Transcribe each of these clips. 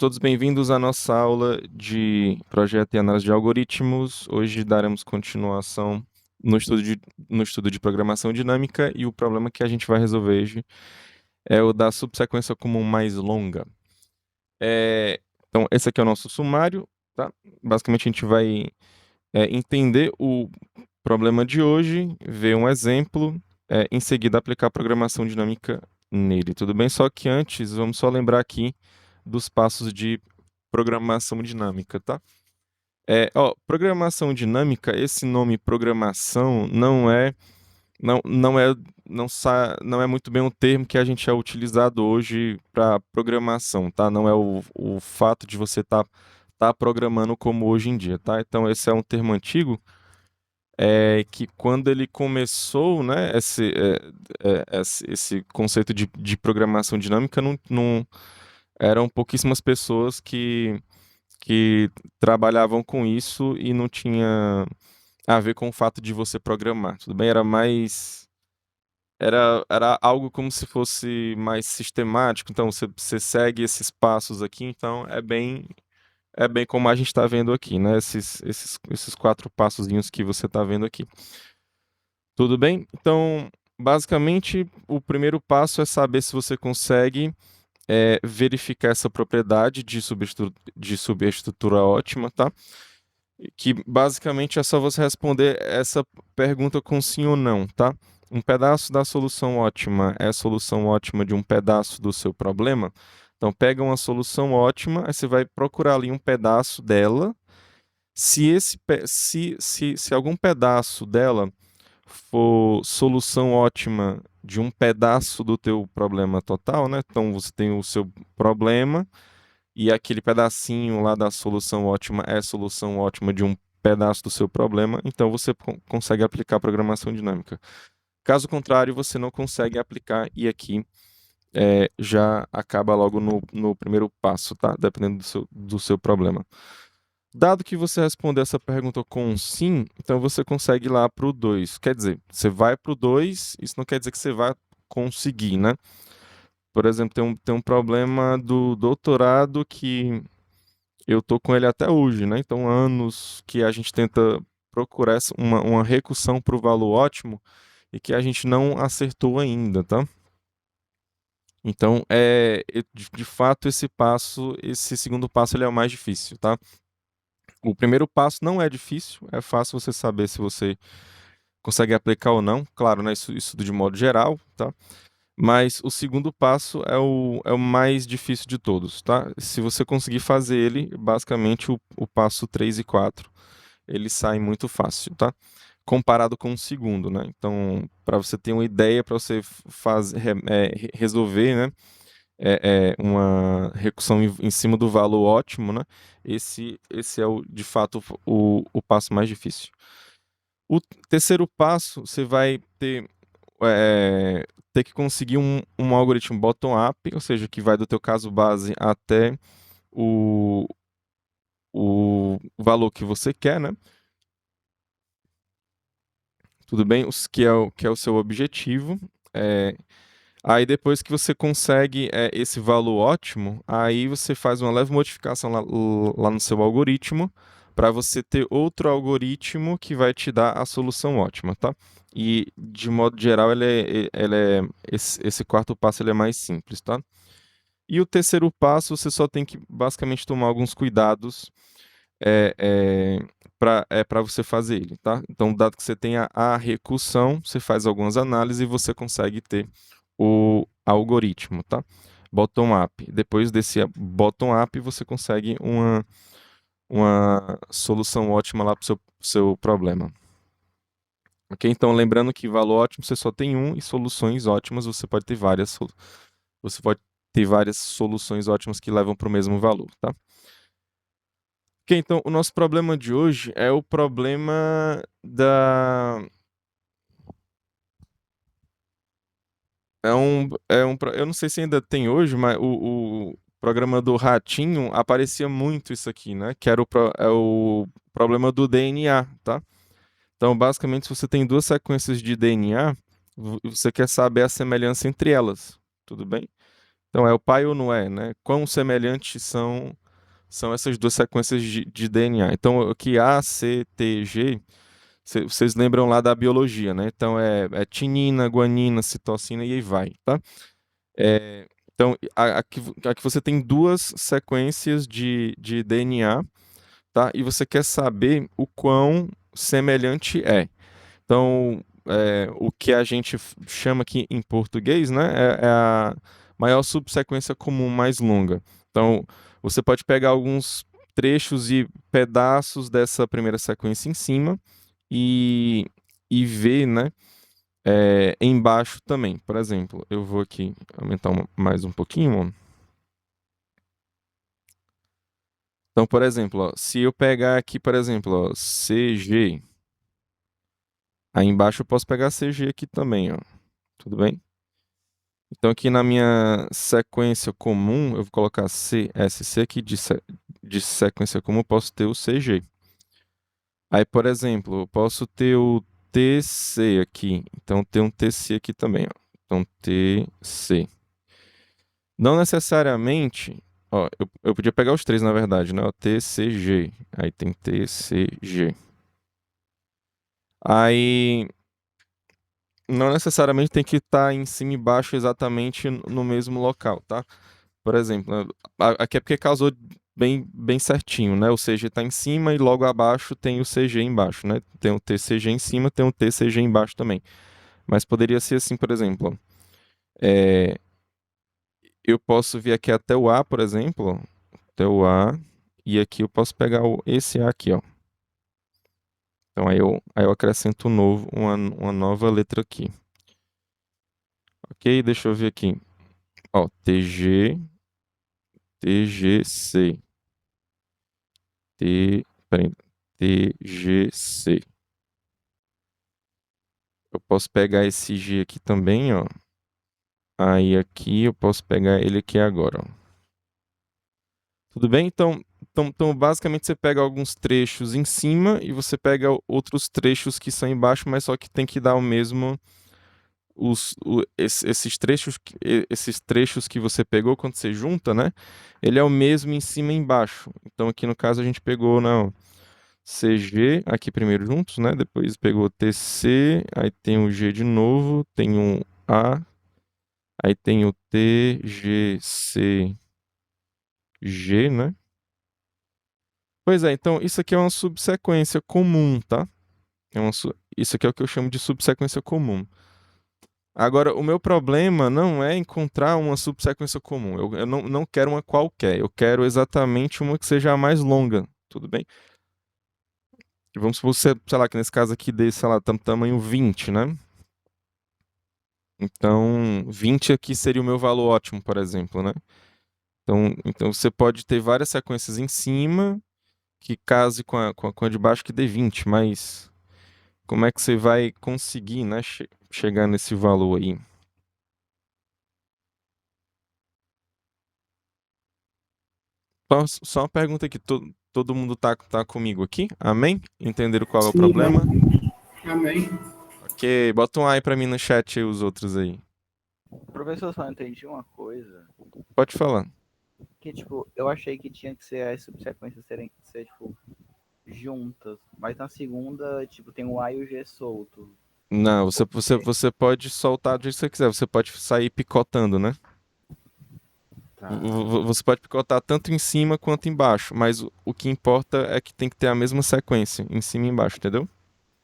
Todos bem-vindos à nossa aula de projeto e análise de algoritmos. Hoje daremos continuação no estudo de programação dinâmica e o problema que a gente vai resolver hoje é o da subsequência comum mais longa. Então, esse aqui é o nosso sumário, tá? Basicamente, a gente vai entender o problema de hoje, ver um exemplo, em seguida aplicar a programação dinâmica nele, tudo bem? Só que antes, vamos só lembrar aqui dos passos de programação dinâmica, tá? Programação dinâmica, esse nome programação não é muito bem um termo que a gente é utilizado hoje para programação, tá? Não é o fato de você tá programando como hoje em dia, tá? Então esse é um termo antigo, que quando ele começou, né, esse conceito de programação dinâmica, não eram pouquíssimas pessoas que trabalhavam com isso e não tinha a ver com o fato de você programar, tudo bem? Era algo como se fosse mais sistemático, então você segue esses passos aqui, então é bem como a gente está vendo aqui, né? Esses 4 passozinhos que você está vendo aqui. Tudo bem? Então, basicamente, o primeiro passo é saber se você consegue verificar essa propriedade de subestrutura ótima, tá? Que basicamente é só você responder essa pergunta com sim ou não, tá? Um pedaço da solução ótima é a solução ótima de um pedaço do seu problema? Então, pega uma solução ótima, aí você vai procurar ali um pedaço dela. Se algum pedaço dela for solução ótima de um pedaço do teu problema total, né? Então, você tem o seu problema e aquele pedacinho lá da solução ótima é solução ótima de um pedaço do seu problema, então você consegue aplicar a programação dinâmica. Caso contrário, você não consegue aplicar e aqui já acaba logo no primeiro passo, tá? Dependendo do seu problema. Dado que você responder essa pergunta com um sim, então você consegue ir lá para o 2. Quer dizer, você vai para o 2, isso não quer dizer que você vai conseguir, né? Por exemplo, tem um problema do doutorado que eu tô com ele até hoje, né? Então, anos que a gente tenta procurar uma recursão para o valor ótimo e que a gente não acertou ainda, tá? Então, de fato, esse segundo passo, ele é o mais difícil, tá? O primeiro passo não é difícil, é fácil você saber se você consegue aplicar ou não, claro, né? Isso de modo geral, tá? Mas o segundo passo é o mais difícil de todos, tá? Se você conseguir fazer ele, basicamente o passo 3 e 4, ele sai muito fácil, tá? Comparado com o segundo, né? Então, para você ter uma ideia, para você resolver, né? Uma recursão em cima do valor ótimo, né? Esse é, de fato, o passo mais difícil. O terceiro passo, você vai ter que conseguir um algoritmo bottom-up, ou seja, que vai do teu caso base até o, o valor que você quer, né? Tudo bem? Que é o seu objetivo. Aí depois que você consegue esse valor ótimo, aí você faz uma leve modificação lá no seu algoritmo para você ter outro algoritmo que vai te dar a solução ótima, tá? E de modo geral, esse quarto passo ele é mais simples, tá? E o terceiro passo, você só tem que basicamente tomar alguns cuidados para você fazer ele, tá? Então, dado que você tem a recursão, você faz algumas análises e você consegue ter o algoritmo, tá? Bottom-up. Depois desse bottom-up, você consegue uma solução ótima lá para o seu problema. Ok? Então, lembrando que valor ótimo você só tem um e soluções ótimas você pode ter várias. Você pode ter várias soluções ótimas que levam para o mesmo valor, tá? Ok, então o nosso problema de hoje é o problema da. Eu não sei se ainda tem hoje, mas o programa do Ratinho aparecia muito isso aqui, né? Que era o problema do DNA, tá? Então, basicamente, se você tem duas sequências de DNA, você quer saber a semelhança entre elas, tudo bem? Então é o pai ou não é, né? Quão semelhantes são essas duas sequências de DNA. Então, o que A, C, T, G, vocês lembram lá da biologia, né? Então é tinina, guanina, citosina e aí vai, tá? Então, aqui você tem duas sequências de DNA, tá? E você quer saber o quão semelhante é. Então, o que a gente chama aqui em português, né, é a maior subsequência comum mais longa. Então, você pode pegar alguns trechos e pedaços dessa primeira sequência em cima e, e ver, né, embaixo também. Por exemplo, eu vou aqui aumentar mais um pouquinho, ó. Então, por exemplo, ó, se eu pegar aqui, por exemplo, ó, CG, aí embaixo eu posso pegar CG aqui também, ó. Tudo bem? Então, aqui na minha sequência comum, eu vou colocar CSC aqui de sequência comum, eu posso ter o CG. Aí, por exemplo, eu posso ter o TC aqui. Então, tem um TC aqui também, ó. Então, TC. Não necessariamente, ó, eu podia pegar os três, na verdade, né? O TCG. Aí tem TCG. Aí, não necessariamente tem que estar em cima e embaixo exatamente no mesmo local, tá? Por exemplo, né, aqui é porque casou bem certinho, né? O CG está em cima e logo abaixo tem o CG embaixo, né? Tem o TCG em cima, tem o TCG embaixo também. Mas poderia ser assim, por exemplo, é, eu posso vir aqui até o A, por exemplo, até o A, e aqui eu posso pegar esse A aqui, ó. Então aí eu acrescento uma nova letra aqui. Ok, deixa eu ver aqui. Ó, TG, TGC, peraí, TGC. Eu posso pegar esse G aqui também, ó. Aí aqui eu posso pegar ele aqui agora, ó. Tudo bem? Então, basicamente você pega alguns trechos em cima e você pega outros trechos que são embaixo, mas só que tem que dar o mesmo. Esses trechos que você pegou quando você junta, né? Ele é o mesmo em cima e embaixo. Então aqui no caso a gente pegou, não, CG aqui primeiro juntos, né? Depois pegou TC, aí tem o G de novo, tem um A. Aí tem o TGCG, né? Pois é, então isso aqui é uma subsequência comum, tá? Isso aqui é o que eu chamo de subsequência comum. Agora, o meu problema não é encontrar uma subsequência comum. Eu não quero uma qualquer. Eu quero exatamente uma que seja a mais longa. Tudo bem? E vamos supor, sei lá, que nesse caso aqui dê, sei lá, tamanho 20, né? Então, 20 aqui seria o meu valor ótimo, por exemplo, né? Então você pode ter várias sequências em cima que case com a de baixo que dê 20, mas como é que você vai conseguir, né, chegar nesse valor aí? Só uma pergunta aqui, todo mundo tá comigo aqui? Amém? Entenderam qual é o Sim, problema? amém. Ok, bota um ai pra mim no chat aí, os outros aí. Professor, só entendi uma coisa. Pode falar. Que, tipo, eu achei que tinha que ser as subsequências ser, tipo, juntas. Mas na segunda, tipo, tem o A e o G solto. Não, você, Por você, quê? você pode soltar do jeito que você quiser, você pode sair picotando, né? Tá, Você pode picotar tanto em cima quanto embaixo, mas o que importa é que tem que ter a mesma sequência, em cima e embaixo, entendeu?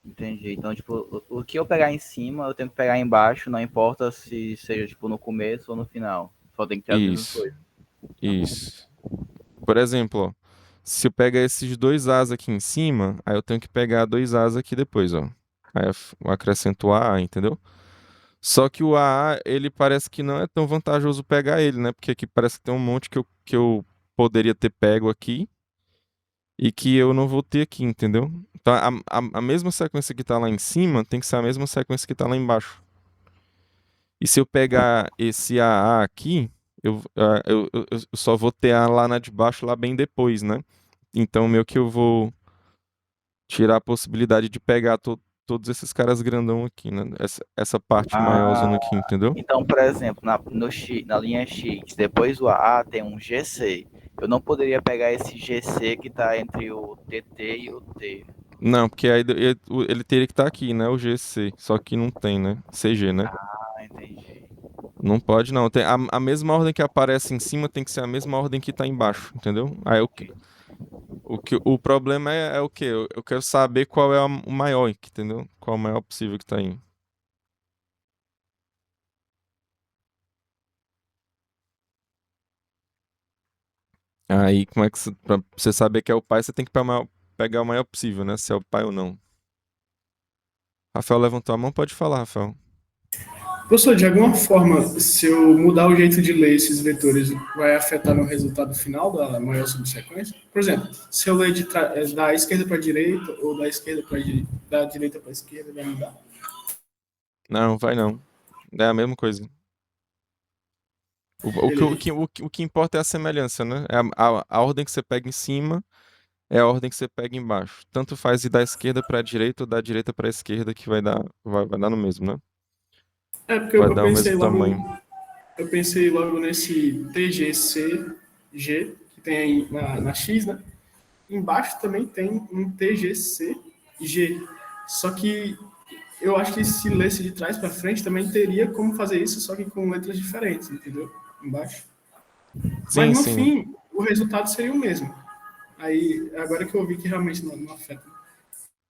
entendi. Então, tipo, o que eu pegar em cima, eu tenho que pegar embaixo, não importa se seja, tipo, no começo ou no final. Só tem que ter as mesmas Isso, coisas. Tá bom. isso. Por exemplo, ó, se eu pegar esses dois As aqui em cima, aí eu tenho que pegar dois As aqui depois, ó. Aí eu acrescento o AA, entendeu? Só que o AA, ele parece que não é tão vantajoso pegar ele, né? Porque aqui parece que tem um monte que eu poderia ter pego aqui e que eu não vou ter aqui, entendeu? Então, a mesma sequência que tá lá em cima tem que ser a mesma sequência que tá lá embaixo. E se eu pegar esse AA aqui, eu só vou ter A lá na de baixo, lá bem depois, né? Então, meio que eu vou tirar a possibilidade de pegar todos esses caras grandão aqui, né? Essa parte maior Ah, zona aqui, entendeu? então, por exemplo, na linha X, depois do A tem um GC. Eu não poderia pegar esse GC que está entre o TT e o T. Não, porque aí ele teria que estar aqui, né? O GC. Só que não tem, né? CG, né? Ah, entendi. Não pode, não. Tem a mesma ordem que aparece em cima tem que ser a mesma ordem que tá embaixo, entendeu? Aí o problema é o quê? Eu quero saber qual é o maior, entendeu? Qual é o maior possível que tá aí. Aí, como é que pra você saber que é o pai, você tem que pegar o maior possível, né? Se é o pai ou não. Rafael levantou a mão, pode falar, Rafael. Professor, de alguma forma, se eu mudar o jeito de ler esses vetores, vai afetar no resultado final da maior subsequência? Por exemplo, se eu ler da esquerda para a direita ou da esquerda para da direita para a esquerda, vai mudar? Não, vai não. É a mesma coisa. Beleza. O que importa é a semelhança, né? É a ordem que você pega em cima é a ordem que você pega embaixo. Tanto faz ir da esquerda para a direita ou da direita para a esquerda que vai dar no mesmo, né? É porque Vai dar o mesmo tamanho. eu pensei logo nesse TGCG que tem aí na X, né? Embaixo também tem um TGCG. Só que eu acho que se lesse de trás para frente também teria como fazer isso, só que com letras diferentes, entendeu? Embaixo. Mas Sim, no sim. fim, o resultado seria o mesmo. Aí, agora que eu vi que realmente não afeta.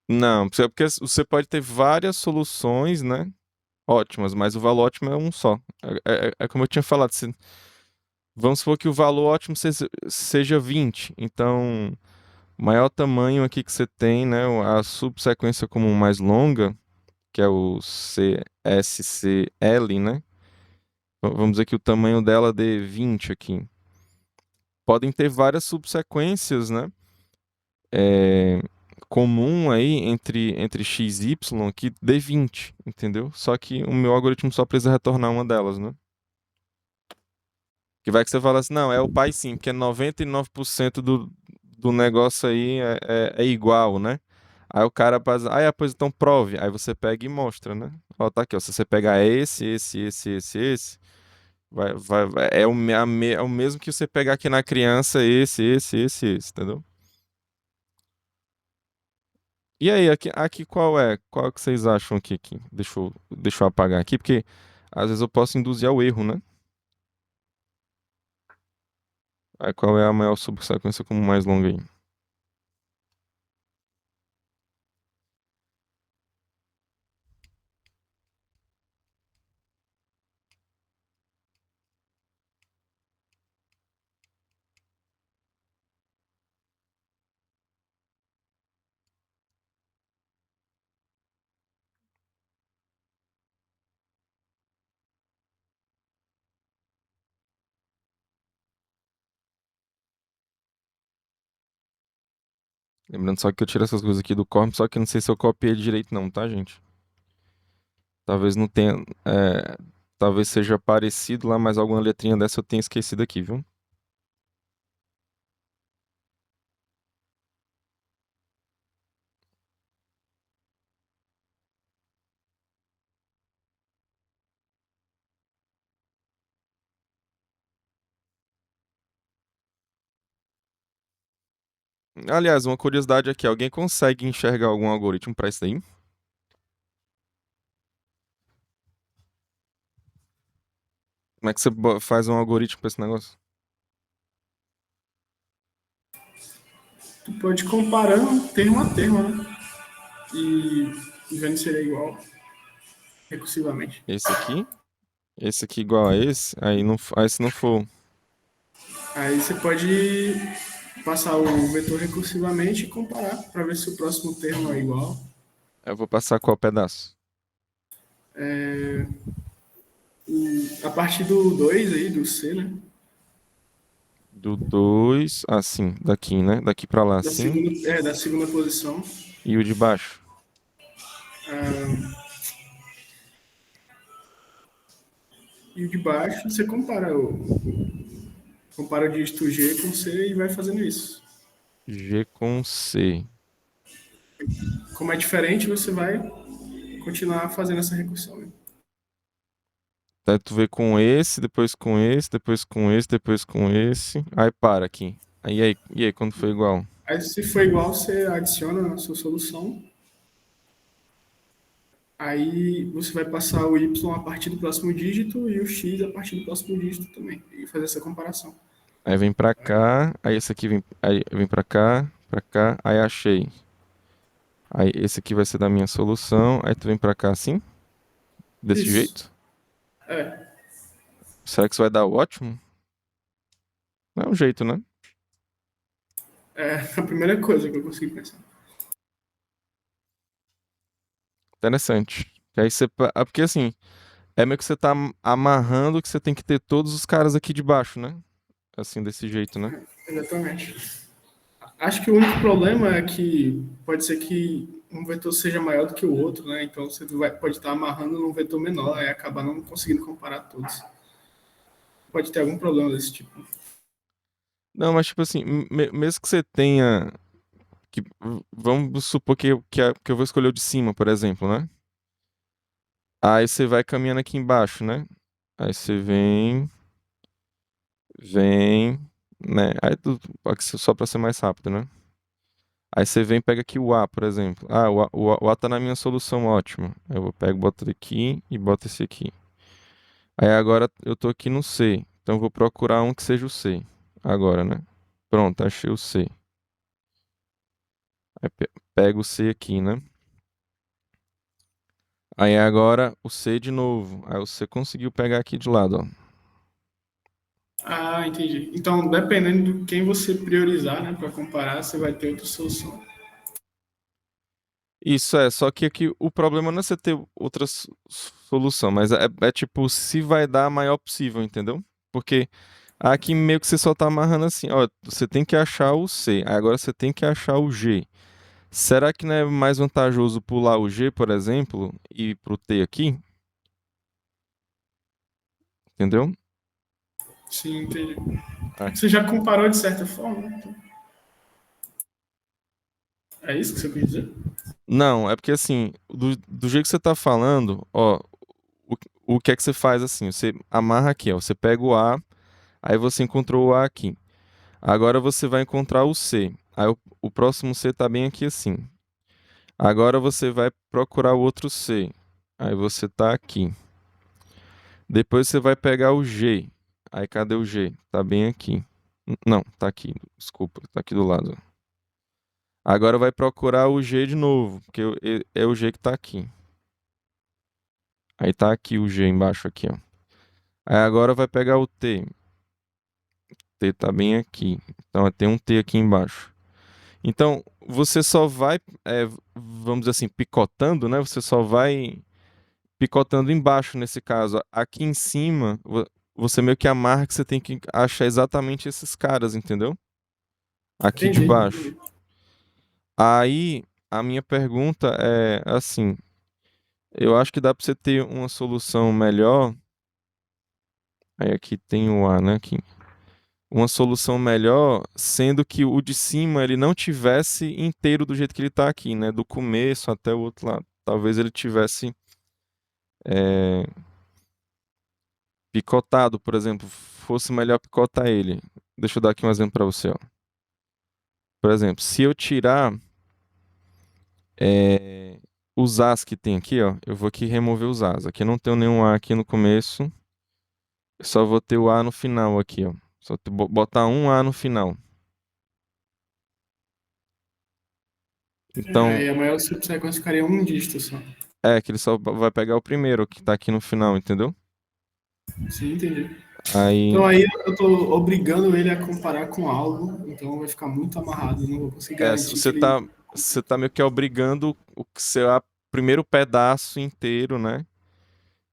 Não, porque você pode ter várias soluções, né? Ótimas, mas o valor ótimo é um só. É como eu tinha falado, vamos supor que o valor ótimo seja 20. Então, o maior tamanho aqui que você tem, né? A subsequência comum mais longa, que é o CSCL, né? Vamos dizer que o tamanho dela dê 20 aqui. Podem ter várias subsequências, né? É, comum aí entre x e y que dê 20, entendeu? Só que o meu algoritmo só precisa retornar uma delas, né? Que vai que você fala assim, não, é o pai sim, porque 99% do negócio aí é igual, né? Aí o cara faz, pois então prove. Aí você pega e mostra, né? Ó, tá aqui, ó. Se você pegar esse, é o mesmo que você pegar aqui na criança, esse, entendeu? E aí, aqui qual é? Qual que vocês acham aqui? Deixa eu apagar aqui, porque às vezes eu posso induzir ao erro, né? Aí qual é a maior subsequência como mais longa aí? Lembrando só que eu tiro essas coisas aqui do Corm, só que eu não sei se eu copiei direito não, tá, gente? Talvez não tenha, talvez seja parecido lá, mas alguma letrinha dessa eu tenha esquecido aqui, viu? Aliás, uma curiosidade aqui, alguém consegue enxergar algum algoritmo pra isso aí? Como é que você faz um algoritmo pra esse negócio? Tu pode ir comparando termo a termo, né? E vendo se ele é igual recursivamente. Esse aqui? Esse aqui igual a esse? Aí se não for, Aí você pode passar o vetor recursivamente e comparar para ver se o próximo termo é igual. eu vou passar qual pedaço? A partir do 2 aí, do C, né? Do 2, assim, daqui, né? Daqui pra lá, assim. Da segunda posição. E o de baixo? E o de baixo, você compara o dígito G com C e vai fazendo isso. G com C. Como é diferente, você vai continuar fazendo essa recursão, né? Daí tu vê com esse, depois com esse, depois com esse, depois com esse. Aí para aqui. E aí, quando foi igual? Aí, se for igual, você adiciona a sua solução. Aí você vai passar o y a partir do próximo dígito e o x a partir do próximo dígito também. E fazer essa comparação. Aí vem pra cá, aí esse aqui vem, aí vem pra cá, aí achei. Aí esse aqui vai ser da minha solução, aí tu vem pra cá assim, desse Isso. jeito. É. Será que isso vai dar o ótimo? Não é um jeito, né? É a primeira coisa que eu consegui pensar. Interessante. Que aí você, porque assim, é meio que você tá amarrando que você tem que ter todos os caras aqui de baixo, né? Assim, desse jeito, né? Exatamente. Acho que o único problema é que pode ser que um vetor seja maior do que o outro, né? Então você pode estar amarrando num vetor menor e acabar não conseguindo comparar todos. Pode ter algum problema desse tipo. Não, mas tipo assim, mesmo que você tenha. Vamos supor que eu vou escolher o de cima, por exemplo, né? Aí você vai caminhando aqui embaixo, né? Aí você vem, né? Aqui só pra ser mais rápido, né? Aí você vem e pega aqui o A, por exemplo. Ah, o A tá na minha solução ótima. Eu vou pegar, boto aqui e boto esse aqui. Aí agora eu tô aqui no C. Então eu vou procurar um que seja o C. Agora, né? Pronto, achei o C. Aí pego o C aqui, né? Aí agora o C de novo. Aí você conseguiu pegar aqui de lado, ó. Ah, entendi. Então, dependendo de quem você priorizar, né, para comparar, você vai ter outra solução. Isso é, só que aqui o problema não é você ter outra solução, mas é tipo, se vai dar a maior possível, entendeu? Porque aqui meio que você só tá amarrando assim, ó, você tem que achar o C, aí agora você tem que achar o G. Será que não é mais vantajoso pular o G, por exemplo, e ir pro T aqui? Entendeu? Sim, entendi. É. Você já comparou de certa forma? Né? Então, é isso que você quer dizer? Não, é porque assim, do jeito que você tá falando, ó, o que é que você faz assim? Você amarra aqui, ó, você pega o A, aí você encontrou o A aqui. Agora você vai encontrar o C. Aí o próximo C tá bem aqui assim. Agora você vai procurar o outro C. Aí você tá aqui. Depois você vai pegar o G. Aí cadê o G? Tá bem aqui. Não, tá aqui. Desculpa, tá aqui do lado. Agora vai procurar o G de novo, porque é o G que tá aqui. Aí tá aqui o G embaixo aqui, ó. Aí agora vai pegar o T. T tá bem aqui. Então tem um T aqui embaixo. Então, você só vai, vamos dizer assim, picotando, né? Você só vai picotando embaixo nesse caso. Aqui em cima, você meio que amarra que você tem que achar exatamente esses caras, entendeu? Aqui de Entendi, baixo. entendi. Aí, a minha pergunta é assim, eu acho que dá para você ter uma solução melhor. Aí aqui tem o A, né? Aqui. Uma solução melhor, sendo que o de cima ele não tivesse inteiro do jeito que ele tá aqui, né? Do começo até o outro lado. Talvez ele tivesse é, picotado, por exemplo, fosse melhor picotar ele. Deixa eu dar aqui um exemplo para você, ó. Por exemplo, se eu tirar os As que tem aqui, ó, eu vou aqui remover os As. Aqui eu não tenho nenhum A aqui no começo, eu só vou ter o A no final aqui, ó. Só botar um A no final. Então, Aí a maior subsequência ficaria um dígito só. que ele só vai pegar o primeiro que tá aqui no final, entendeu? Sim, entendi. Aí, Então aí eu tô obrigando ele a comparar com algo, então vai ficar muito amarrado, não vou conseguir garantir que você ele. você tá meio que obrigando o que seu primeiro pedaço inteiro, né?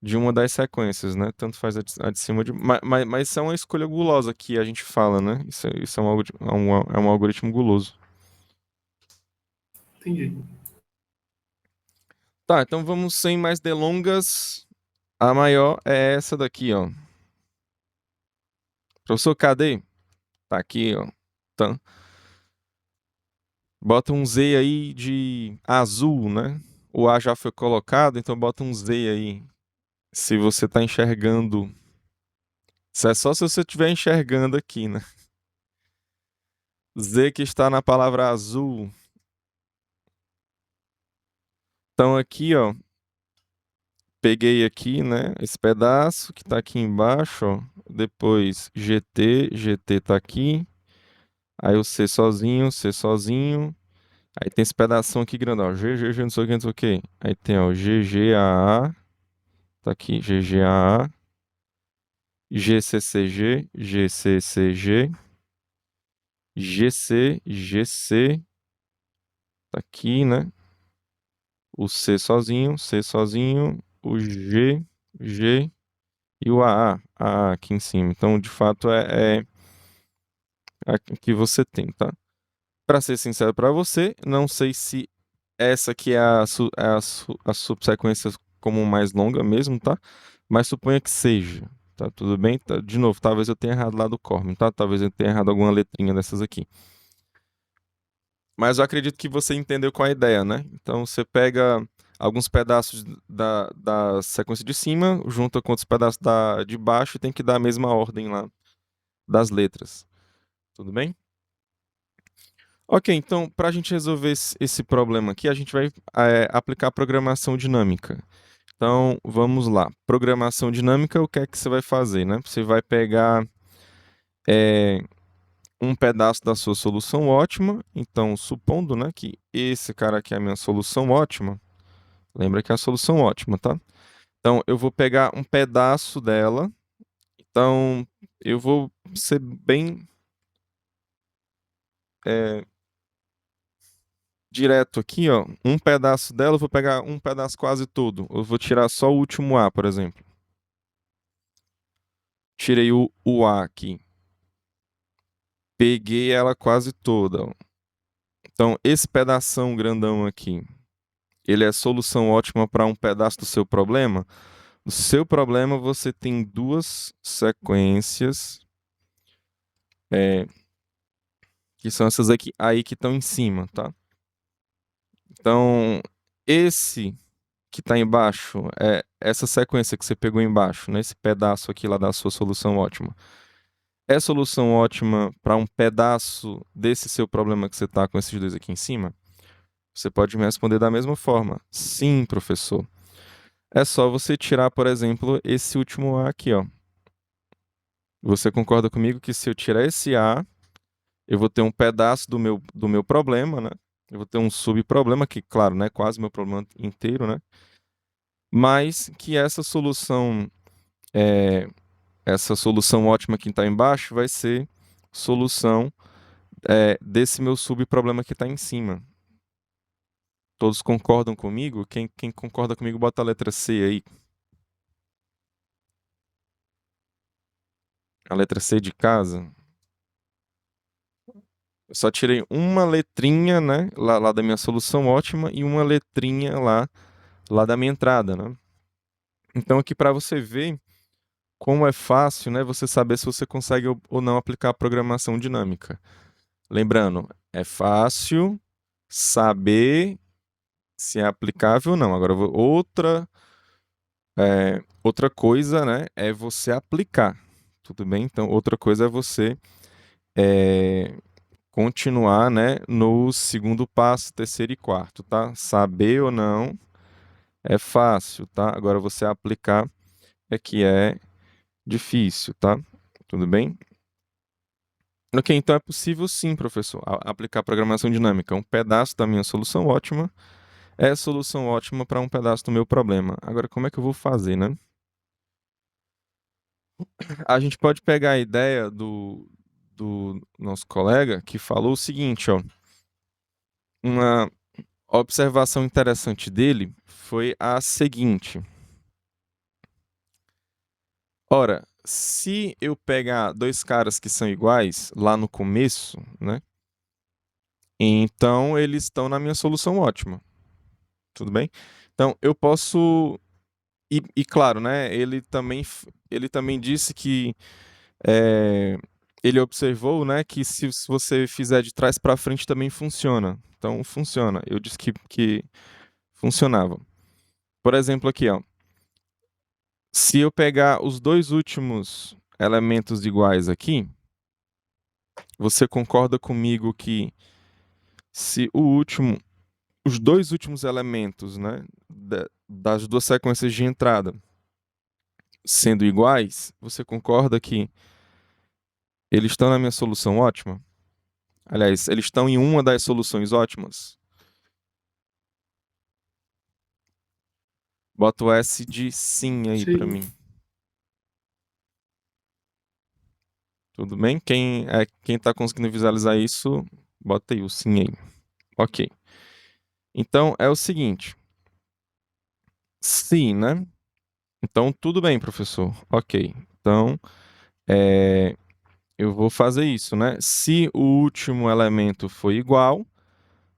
De uma das sequências, né? Tanto faz a de cima de. Mas isso é uma escolha gulosa que a gente fala, né? Isso é é um algoritmo guloso. Entendi. Tá, então vamos sem mais delongas. A maior é essa daqui, ó. Professor, cadê? Tá aqui, ó. Tá. Bota um Z aí de azul, né? O A já foi colocado, então bota um Z aí. Se você tá enxergando. Isso é só se você estiver enxergando aqui, né? Z que está na palavra azul. Então aqui, ó. Peguei aqui, né? Esse pedaço que tá aqui embaixo, ó. Depois GT tá aqui. Aí o C sozinho, C sozinho. Aí tem esse pedação aqui grandão, GG, não sei o que, não sei o que. Aí tem, ó, GGAA. Tá aqui, GGAA. GCCG, GCCG. GC. Tá aqui, né? O C sozinho. O G e o AA aqui em cima. Então, de fato, é aqui que você tem, tá? Para ser sincero para você, não sei se essa aqui é a subsequência como mais longa mesmo, tá? Mas suponha que seja, tá? Tudo bem? Tá? De novo, talvez eu tenha errado lá do Corme, tá? Talvez eu tenha errado alguma letrinha dessas aqui. Mas eu acredito que você entendeu qual é a ideia, né? Então você pega alguns pedaços da sequência de cima, junta com outros pedaços de baixo e tem que dar a mesma ordem lá das letras. Tudo bem? Ok, então para a gente resolver esse problema aqui, a gente vai aplicar programação dinâmica. Então vamos lá. Programação dinâmica, o que é que você vai fazer, né? Você vai pegar um pedaço da sua solução ótima. Então, supondo, né, que esse cara aqui é a minha solução ótima. Lembra que é a solução ótima, tá? Então eu vou pegar um pedaço dela. Então eu vou ser bem direto aqui, ó. Um pedaço dela, eu vou pegar um pedaço quase todo. Eu vou tirar só o último A, por exemplo. Tirei o A aqui. Peguei ela quase toda, ó. Então, esse pedação grandão aqui, ele é solução ótima para um pedaço do seu problema? No seu problema, você tem duas sequências, que são essas aqui, aí que estão em cima, tá? Então, esse que está embaixo, essa sequência que você pegou embaixo, né? Esse pedaço aqui lá da sua solução ótima. É solução ótima para um pedaço desse seu problema que você está com esses dois aqui em cima? Você pode me responder da mesma forma. Sim, professor. É só você tirar, por exemplo, esse último A aqui, ó. Você concorda comigo que se eu tirar esse A, eu vou ter um pedaço do meu problema, né? Eu vou ter um subproblema que, claro, não é quase meu problema inteiro, né? Mas que essa solução ótima que está embaixo vai ser solução desse meu subproblema que está em cima. Todos concordam comigo? Quem concorda comigo, bota a letra C aí. A letra C de casa. Eu só tirei uma letrinha, né, lá da minha solução ótima e uma letrinha lá da minha entrada, né? Então aqui para você ver como é fácil, né, você saber se você consegue ou não aplicar a programação dinâmica. Lembrando, é fácil saber se é aplicável ou não. Agora, outra coisa, né, é você aplicar. Tudo bem? Então, outra coisa é você continuar, né, no segundo passo, terceiro e quarto, tá? Saber ou não é fácil, tá? Agora, você aplicar é que é difícil, tá? Tudo bem? Ok, então é possível sim, professor, aplicar programação dinâmica. Um pedaço da minha solução ótima é solução ótima para um pedaço do meu problema. Agora, como é que eu vou fazer, né? A gente pode pegar a ideia do nosso colega que falou o seguinte, ó. Uma observação interessante dele foi a seguinte. Ora, se eu pegar dois caras que são iguais lá no começo, né? Então eles estão na minha solução ótima. Tudo bem? Então eu posso e claro, né? Ele também disse que ele observou, né, que se você fizer de trás para frente também funciona. Então funciona. Eu disse que funcionava. Por exemplo, aqui, ó. Se eu pegar os dois últimos elementos iguais aqui, você concorda comigo que se os dois últimos elementos, né, das duas sequências de entrada sendo iguais, você concorda que eles estão na minha solução ótima? Aliás, eles estão em uma das soluções ótimas? Bota o S de sim aí para Sim. mim. Tudo bem? Quem tá conseguindo visualizar isso, bota aí o sim aí. Ok. Então, é o seguinte. Sim, né? Então, tudo bem, professor. Ok. Então, eu vou fazer isso, né? Se o último elemento for igual,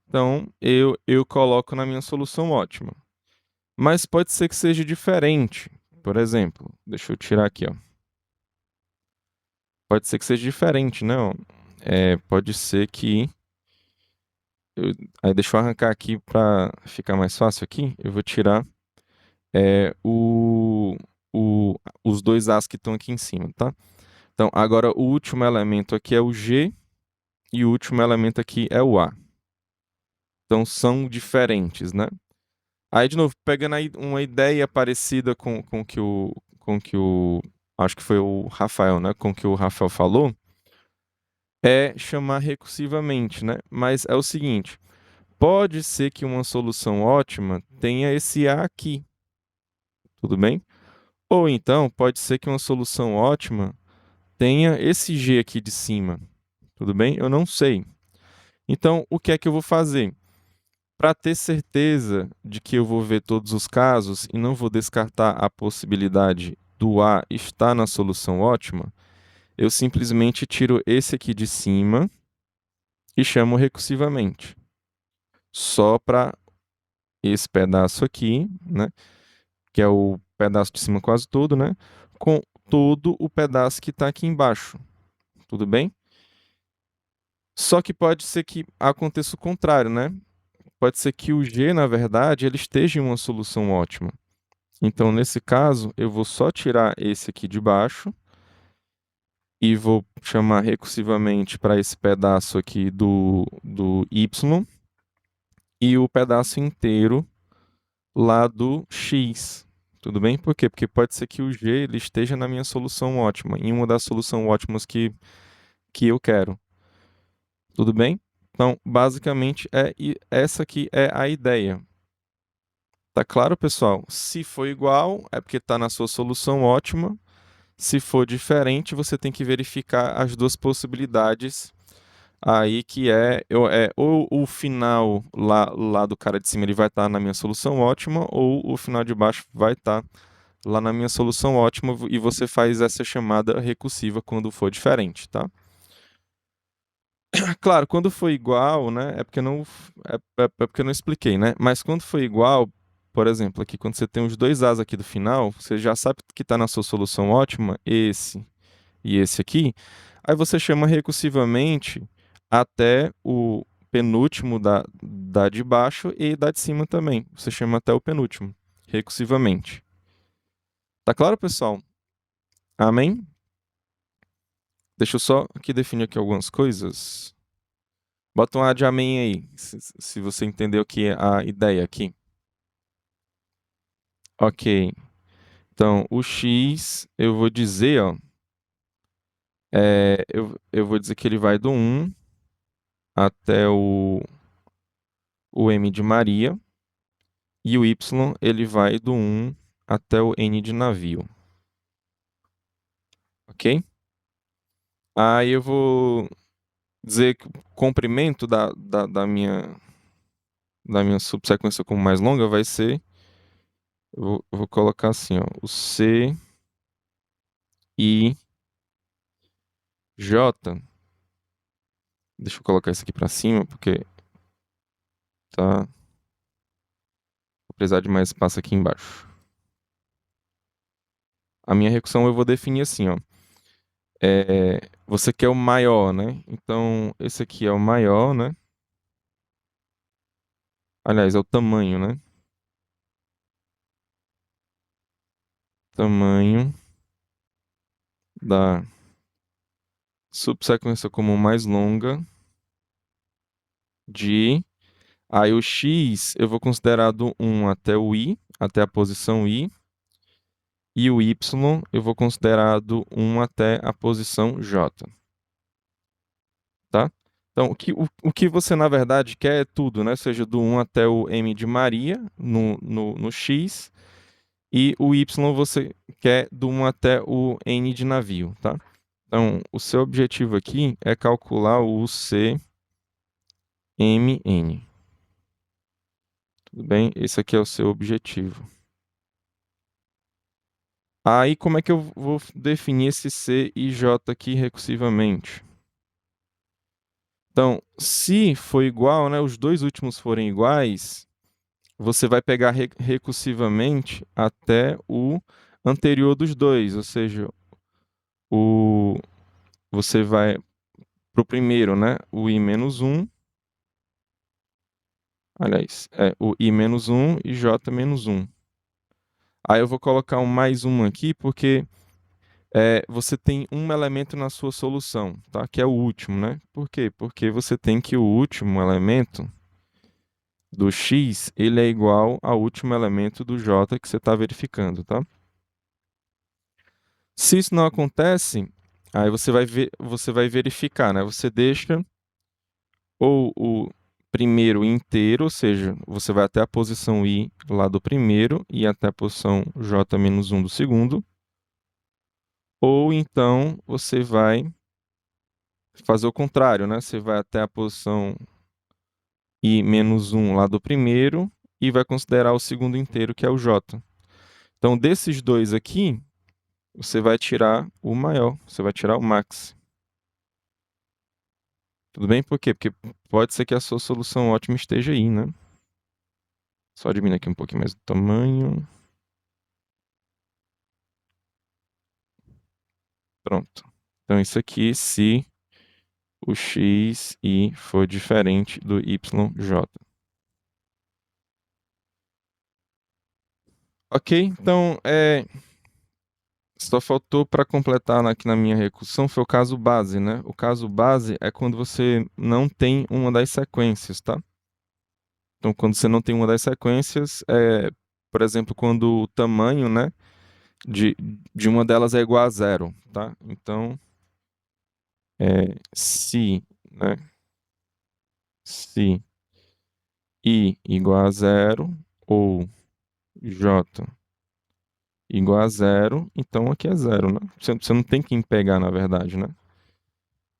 então eu coloco na minha solução ótima. Mas pode ser que seja diferente. Por exemplo, deixa eu tirar aqui, ó. Pode ser que seja diferente, né? Ó. Pode ser que aí deixa eu arrancar aqui para ficar mais fácil aqui. Eu vou tirar o, os dois As que estão aqui em cima, tá? Então, agora o último elemento aqui é o G e o último elemento aqui é o A. Então, são diferentes, né? Aí, de novo, pegando aí uma ideia parecida com que o... Acho que foi o Rafael, né? Com que o Rafael falou, é chamar recursivamente, né? Mas é o seguinte, pode ser que uma solução ótima tenha esse A aqui, tudo bem? Ou então, pode ser que uma solução ótima tenha esse G aqui de cima, tudo bem? Eu não sei. Então, o que é que eu vou fazer? Para ter certeza de que eu vou ver todos os casos e não vou descartar a possibilidade do A estar na solução ótima, eu simplesmente tiro esse aqui de cima e chamo recursivamente. Só para esse pedaço aqui, né? Que é o pedaço de cima quase todo, né? Com todo o pedaço que está aqui embaixo. Tudo bem? Só que pode ser que aconteça o contrário, né? Pode ser que o G, na verdade, ele esteja em uma solução ótima. Então, nesse caso, eu vou só tirar esse aqui de baixo e vou chamar recursivamente para esse pedaço aqui do Y e o pedaço inteiro lá do X. Tudo bem? Por quê? Porque pode ser que o G ele esteja na minha solução ótima, em uma das soluções ótimas que eu quero. Tudo bem? Então, basicamente, essa aqui é a ideia. Tá claro, pessoal? Se for igual, é porque está na sua solução ótima. Se for diferente, você tem que verificar as duas possibilidades aí que ou o final lá do cara de cima ele vai estar na minha solução ótima, ou o final de baixo vai estar lá na minha solução ótima e você faz essa chamada recursiva quando for diferente, tá? Claro, quando for igual, né? É porque eu não expliquei, né? Mas quando for igual, por exemplo, aqui quando você tem os dois As aqui do final, você já sabe que está na sua solução ótima, esse e esse aqui. Aí você chama recursivamente até o penúltimo da de baixo e da de cima também. Você chama até o penúltimo, recursivamente. Tá claro, pessoal? Amém? Deixa eu só aqui definir aqui algumas coisas. Bota um A de amém aí, se você entendeu o que é a ideia aqui. Ok. Então, o X, eu vou dizer, ó. Eu vou dizer que ele vai do 1 até o M de Maria. E o Y, ele vai do 1 até o N de navio. Ok? Aí eu vou dizer que o comprimento da minha subsequência como mais longa vai ser. Eu vou colocar assim, ó. O C, I, J. Deixa eu colocar isso aqui para cima, porque tá. Vou precisar de mais espaço aqui embaixo. A minha recursão eu vou definir assim, ó. Você quer o maior, né? Então, esse aqui é o maior, né? Aliás, é o tamanho, né? tamanho da subsequência comum mais longa de... Aí o x eu vou considerar do 1 até o i, até a posição i, e o y eu vou considerar do 1 até a posição j. Tá? Então, o que você, na verdade, quer é tudo, né? Seja do 1 até o m de Maria, no x, e o y você quer do 1 até o n de navio, tá? Então, o seu objetivo aqui é calcular o CMN. Tudo bem? Esse aqui é o seu objetivo. Aí, como é que eu vou definir esse C e J aqui recursivamente? Então, se for igual, né, os dois últimos forem iguais, você vai pegar recursivamente até o anterior dos dois, ou seja, você vai para o primeiro, né, o i menos 1, aliás, o i menos 1 e j menos 1. Aí eu vou colocar um mais 1 aqui, porque você tem um elemento na sua solução, tá? Que é o último, né? Por quê? Porque você tem que o último elemento do x, ele é igual ao último elemento do j que você está verificando, tá? Se isso não acontece, aí você vai verificar, né? Você deixa ou o primeiro inteiro, ou seja, você vai até a posição i lá do primeiro e até a posição j menos 1 do segundo, ou então você vai fazer o contrário, né? Você vai até a posição i menos 1 lá do primeiro e vai considerar o segundo inteiro, que é o j. Então, desses dois aqui, você vai tirar o maior, você vai tirar o max. Tudo bem? Por quê? Porque pode ser que a sua solução ótima esteja aí, né? Só diminuir aqui um pouquinho mais o tamanho. Pronto. Então, isso aqui, se o x e for diferente do yj. Ok? Então, só faltou para completar aqui na minha recursão foi o caso base, né? O caso base é quando você não tem uma das sequências, tá? Então, quando você não tem uma das sequências, por exemplo, quando o tamanho, né, de uma delas é igual a zero, tá? Então, se, né, se i igual a zero ou j igual a zero, então aqui é zero, né? Você não tem quem pegar, na verdade, né?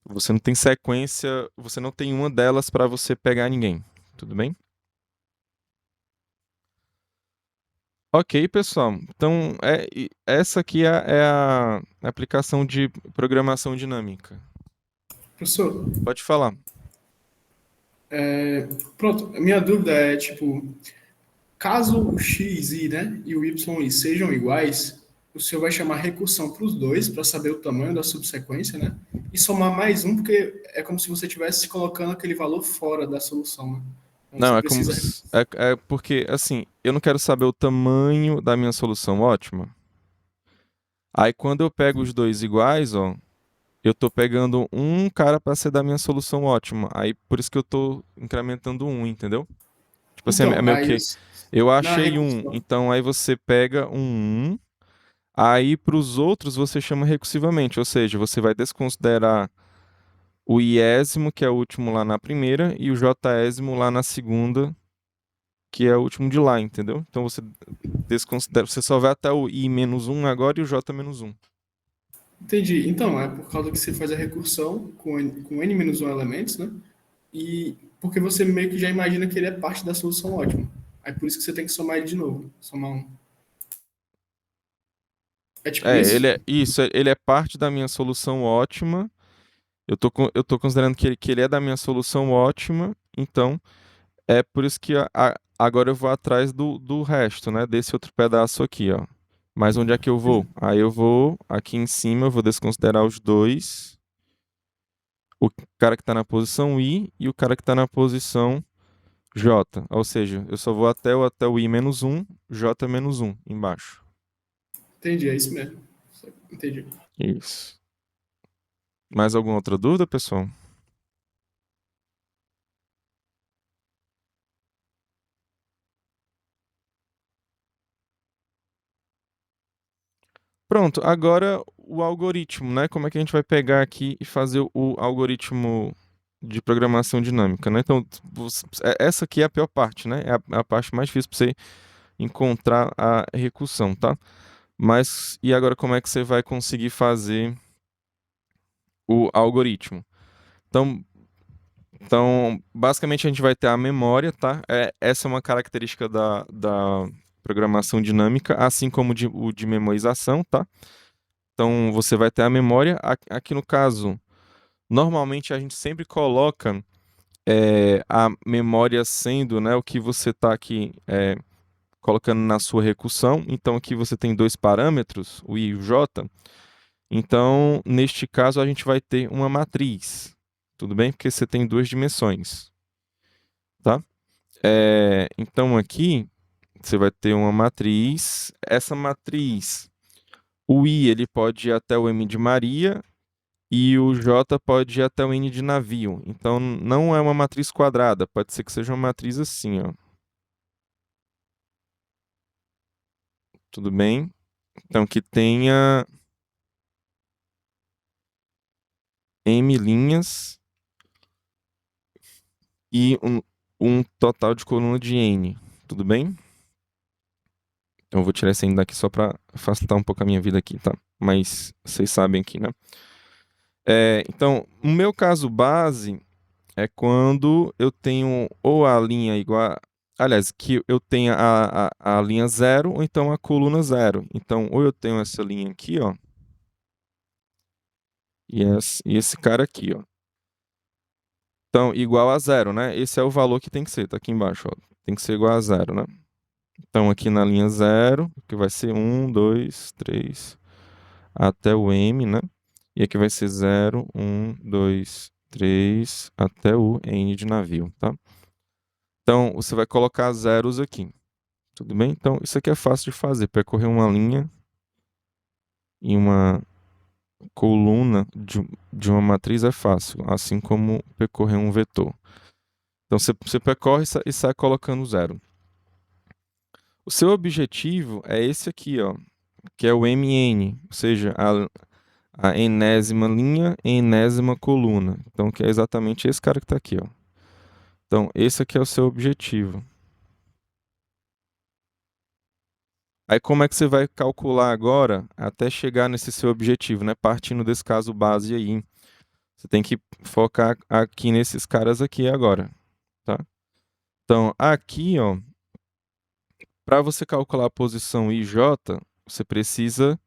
Você não tem sequência, você não tem uma delas para você pegar ninguém, tudo bem? Ok, pessoal. Então, essa aqui é a aplicação de programação dinâmica. Professor, Pode falar. pronto, a minha dúvida é, tipo, caso o x, i, né, e o y, i sejam iguais, o senhor vai chamar recursão para os dois, para saber o tamanho da subsequência, né, e somar mais um, porque é como se você estivesse colocando aquele valor fora da solução, né? Então você Não, é como precisa... é porque assim, eu não quero saber o tamanho da minha solução ótima. Aí quando eu pego os dois iguais, ó, eu tô pegando um cara para ser da minha solução ótima. Aí por isso que eu tô incrementando um, entendeu? Tipo assim, é Então, meio aí que eu na achei um, recursão, então aí você pega um, aí para os outros você chama recursivamente, ou seja, você vai desconsiderar o iésimo, que é o último lá na primeira, e o jésimo lá na segunda, que é o último de lá, entendeu? Então você desconsidera, você só vai até o i menos 1 agora e o j menos 1. entendi. Então, é por causa que você faz a recursão com n menos 1 elementos, né? E porque você meio que já imagina que ele é parte da solução ótima. Aí por isso que você tem que somar ele de novo. Somar um. É tipo isso? Ele é parte da minha solução ótima. Eu tô considerando que ele é da minha solução ótima, então é por isso que agora eu vou atrás do resto, né? Desse outro pedaço aqui, ó. Mas onde é que eu vou? Aí eu vou aqui em cima, eu vou desconsiderar os dois. O cara que está na posição I e o cara que está na posição J. Ou seja, eu só vou até o I menos 1, J menos 1 embaixo. Entendi, é isso mesmo. Entendi. Isso. Mais alguma outra dúvida, pessoal? Pronto, agora o algoritmo, né? Como é que a gente vai pegar aqui e fazer o algoritmo de programação dinâmica, né? Então, essa aqui é a pior parte, né? É a parte mais difícil para você encontrar a recursão, tá? Mas e agora como é que você vai conseguir fazer o algoritmo? Então, basicamente a gente vai ter a memória, tá? Essa é uma característica da programação dinâmica, assim como o de memorização, tá? Então, você vai ter a memória. Aqui no caso, normalmente a gente sempre coloca a memória sendo, né, o que você está aqui colocando na sua recursão. Então, aqui você tem dois parâmetros, o i e o j. Então, neste caso, a gente vai ter uma matriz. Tudo bem? Porque você tem duas dimensões. Tá? Então, aqui, você vai ter uma matriz. Essa matriz, o i ele pode ir até o m de Maria e o j pode ir até o n de navio. Então, não é uma matriz quadrada. Pode ser que seja uma matriz assim, ó. Tudo bem? Então, que tenha m linhas e um total de coluna de n. Tudo bem? Então, eu vou tirar esse n daqui só para facilitar um pouco a minha vida aqui, tá? Mas vocês sabem aqui, né? Então, o meu caso base é quando eu tenho ou a linha igual aliás, que eu tenha a linha zero ou então a coluna zero. Então, ou eu tenho essa linha aqui, ó, e esse cara aqui, ó. Então, igual a zero, né? Esse é o valor que tem que ser, tá aqui embaixo, ó. Tem que ser igual a zero, né? Então, aqui na linha zero, que vai ser 1, 2, 3, até o m, né? E aqui vai ser 0, 1, 2, 3, até o n de navio, tá? Então, você vai colocar zeros aqui. Tudo bem? Então, isso aqui é fácil de fazer. Percorrer uma linha e uma coluna de uma matriz é fácil, assim como percorrer um vetor. Então, você percorre e sai colocando zero. O seu objetivo é esse aqui, ó, que é o MN, ou seja, a enésima linha e enésima coluna. Então, que é exatamente esse cara que está aqui, ó. Então, esse aqui é o seu objetivo. Aí, como é que você vai calcular agora até chegar nesse seu objetivo, né? Partindo desse caso base aí. Você tem que focar aqui nesses caras aqui agora, tá? Então, aqui, ó, para você calcular a posição IJ, você precisa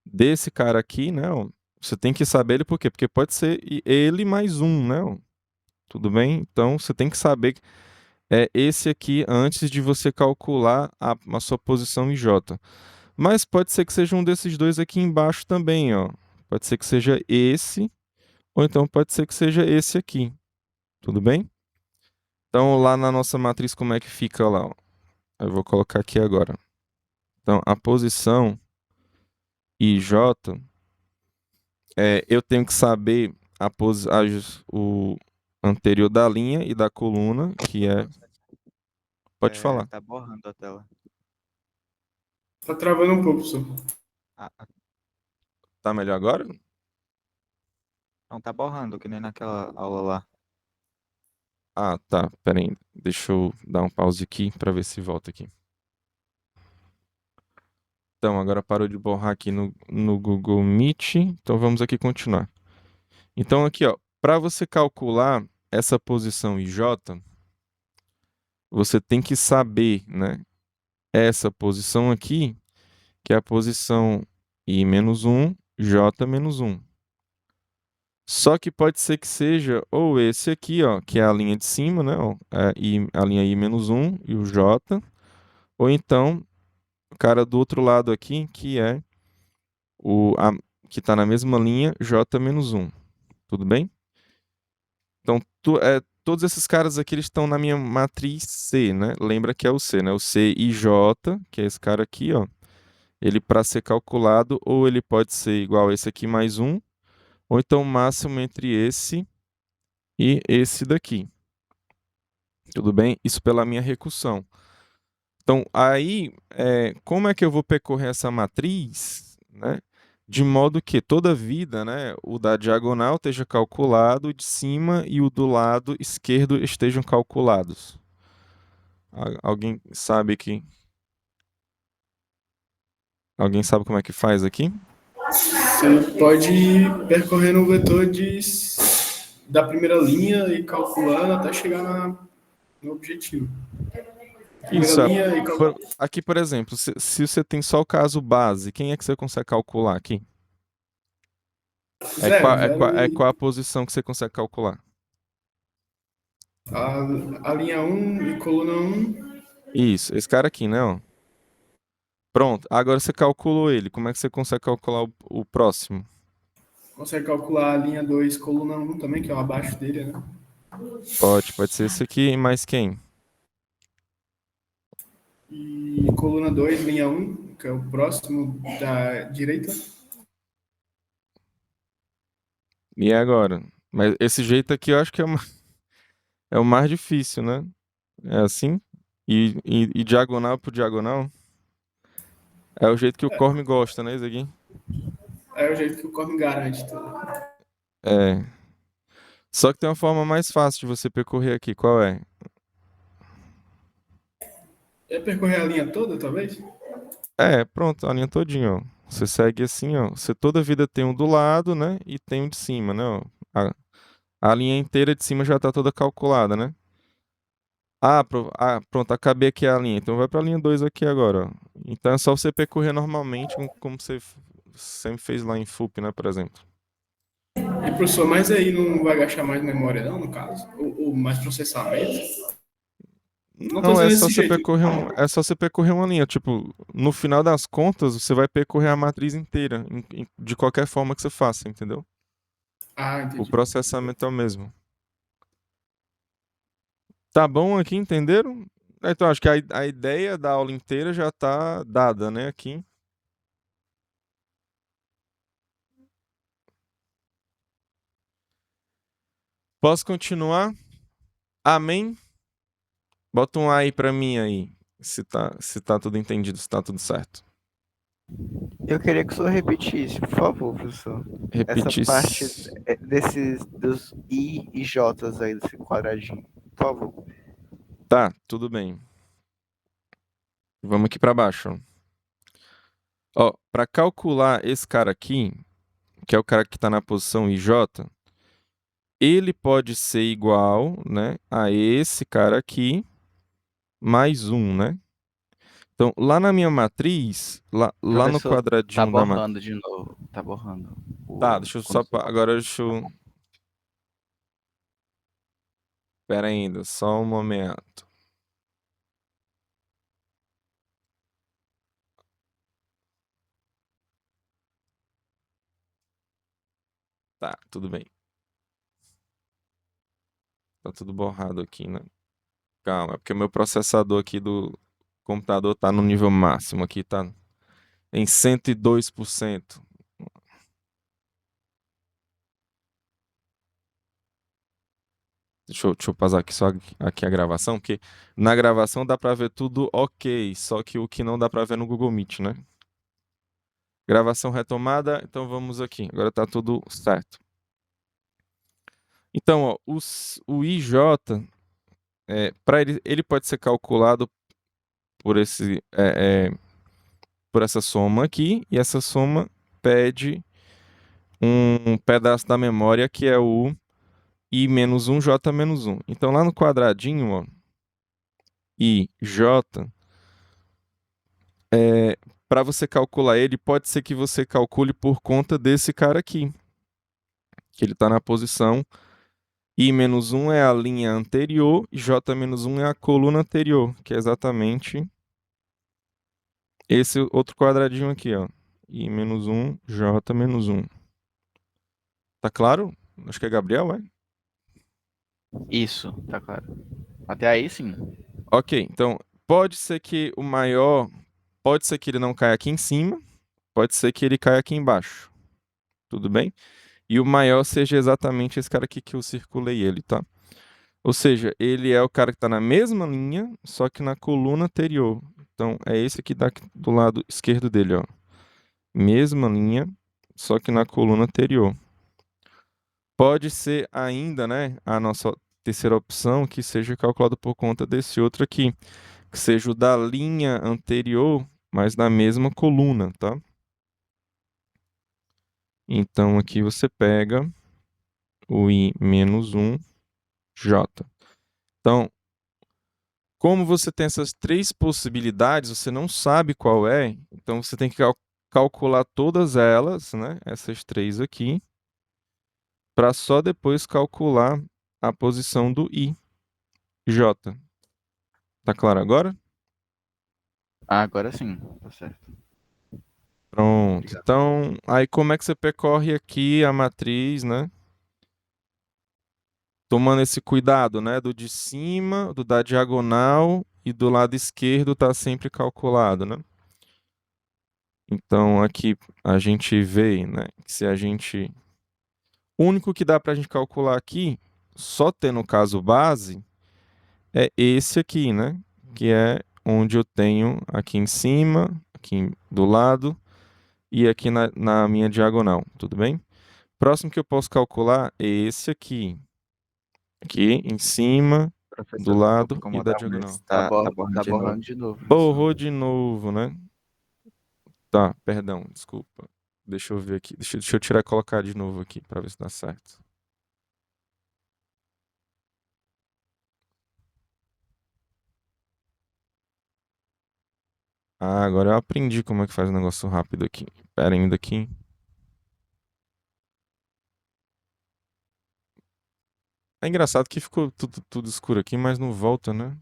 desse cara aqui, né? Ó. Você tem que saber ele por quê? Porque pode ser ele mais um, né? Ó. Tudo bem? Então, você tem que saber esse aqui antes de você calcular a sua posição IJ. Mas pode ser que seja um desses dois aqui embaixo também, ó. Pode ser que seja esse, ou então pode ser que seja esse aqui. Tudo bem? Então, lá na nossa matriz, como é que fica lá? Ó? Eu vou colocar aqui agora. Então, a posição IJ, eu tenho que saber o anterior da linha e da coluna, que é... Pode falar. Tá borrando a tela. Tá travando um pouco, professor. Tá melhor agora? Não, tá borrando, que nem naquela aula lá. Ah, tá. Pera aí. Deixa eu dar um pause aqui para ver se volta aqui. Então, agora parou de borrar aqui no Google Meet. Então, vamos aqui continuar. Então, aqui, ó, para você calcular essa posição IJ, você tem que saber, né, essa posição aqui, que é a posição I-1, J-1. Só que pode ser que seja ou esse aqui, ó, que é a linha de cima, né, ó, a linha I-1 e o J, ou então o cara do outro lado aqui, que é que está na mesma linha, J-1. Tudo bem? Então, todos esses caras aqui eles estão na minha matriz C, né? Lembra que é o C, né? O C e J, que é esse cara aqui, ó. ele para ser calculado, ou ele pode ser igual a esse aqui mais 1, ou então o máximo entre esse e esse daqui. Tudo bem? Isso pela minha recursão. Então, aí, como é que eu vou percorrer essa matriz, né? De modo que toda vida, né, o da diagonal esteja calculado, o de cima e o do lado esquerdo estejam calculados. Alguém sabe aqui? Alguém sabe como é que faz aqui? Você pode ir percorrendo o vetor da primeira linha e calculando até chegar no objetivo. Primeira Isso, linha e calculando. aqui, por exemplo, se você tem só o caso base, quem é que você consegue calcular aqui? Zero, zero Qual a posição que você consegue calcular? a linha 1 e coluna 1. Isso, esse cara aqui, né? Ó. Pronto, agora você calculou ele. Como é que você consegue calcular o próximo? Consegue calcular a linha 2, coluna 1 também, que é o abaixo dele, né? Pode ser esse aqui e mais quem? E coluna 2, linha 1, que é o próximo da direita. E agora? Mas esse jeito aqui eu acho que é o mais difícil, né? É assim? E diagonal por diagonal? É o jeito que o Corme gosta, né, isso aqui? É o jeito que o Corme garante tudo. É. Só que tem uma forma mais fácil de você percorrer aqui. Qual é? É percorrer a linha toda, talvez? Pronto, a linha todinha, ó. Você segue assim, ó. Você toda vida tem um do lado, né? E tem um de cima, né? Ó. A linha inteira de cima já tá toda calculada, né? Pronto, acabei aqui a linha. Então vai pra linha 2 aqui agora, ó. Então é só você percorrer normalmente, como você sempre fez lá em FUP, né, por exemplo. E, professor, mas aí não vai gastar mais memória, não, no caso? Ou mais processamento? Não tô Não, dizendo desse jeito. é só você percorrer uma linha. Tipo, no final das contas, você vai percorrer a matriz inteira, de qualquer forma que você faça, entendeu? Ah, O entendi. processamento é o mesmo. Tá bom aqui, entenderam? Então, acho que a ideia da aula inteira já tá dada, né, aqui. Posso continuar? Amém? Bota um A aí pra mim aí, se tá tudo entendido, se tá tudo certo. Eu queria que o senhor repetisse, por favor, professor. Essa Repetir. parte dos I e J aí desse quadradinho. Por favor. Tá, tudo bem. Vamos aqui pra baixo. Ó, para calcular esse cara aqui, que é o cara que tá na posição IJ, ele pode ser igual, né, a esse cara aqui mais um, né? Então, lá na minha matriz, lá no Professor, tá quadradinho da matriz. borrando de novo. Tá borrando. Tá, deixa eu só. Agora deixa eu. Pera ainda, só um momento. Tá, tudo bem. Tá tudo borrado aqui, né? Calma, é porque meu processador aqui do computador tá no nível máximo aqui, tá em 102%. Deixa eu pausar aqui só aqui a gravação, porque na gravação dá pra ver tudo ok, só que o que não dá pra ver no Google Meet, né? Gravação retomada, então vamos aqui. Agora tá tudo certo. Então, ó, o IJ, para ele pode ser calculado por por essa soma aqui, e essa soma pede um pedaço da memória que é o I menos 1, J menos 1. Então, lá no quadradinho, ó, IJ, para você calcular ele, pode ser que você calcule por conta desse cara aqui, que ele está na posição I menos 1 é a linha anterior e J menos 1 é a coluna anterior, que é exatamente esse outro quadradinho aqui, ó. I menos 1, J menos 1. Tá claro? Acho que é Gabriel, é? Isso, tá claro. Até aí sim. Ok, então pode ser que o maior pode ser que ele não caia aqui em cima, pode ser que ele caia aqui embaixo. Tudo bem? E o maior seja exatamente esse cara aqui que eu circulei ele, tá? Ou seja, ele é o cara que está na mesma linha, só que na coluna anterior. Então, é esse aqui do lado esquerdo dele, ó. Mesma linha, só que na coluna anterior. Pode ser ainda, né, a nossa terceira opção, que seja calculado por conta desse outro aqui, que seja o da linha anterior, mas na mesma coluna, tá? Então, aqui você pega o I menos 1J. Então, como você tem essas três possibilidades, você não sabe qual é, então você tem que calcular todas elas, né? Essas três aqui, para só depois calcular a posição do I, J. Tá claro agora? Ah, agora sim, tá certo. Pronto. Obrigado. Então, aí como é que você percorre aqui a matriz, né? Tomando esse cuidado, né? Do de cima, do da diagonal e do lado esquerdo tá sempre calculado, né? Então, aqui a gente vê, né? Que se a gente... O único que dá pra gente calcular aqui, só tendo o caso base, é esse aqui, né? Que é onde eu tenho aqui em cima, aqui do lado e aqui na minha diagonal, tudo bem? Próximo que eu posso calcular é esse aqui. Aqui em cima, do Professor, desculpa lado e da incomodar, diagonal. mas tá borrando tá de novo. borrando de novo. Borrou de novo, né? Tá, perdão, desculpa. Deixa eu ver aqui. Deixa eu tirar e colocar de novo aqui pra ver se dá certo. Ah, agora eu aprendi como é que faz o negócio rápido aqui. Pera ainda aqui. É engraçado que ficou tudo escuro aqui, mas não volta, né?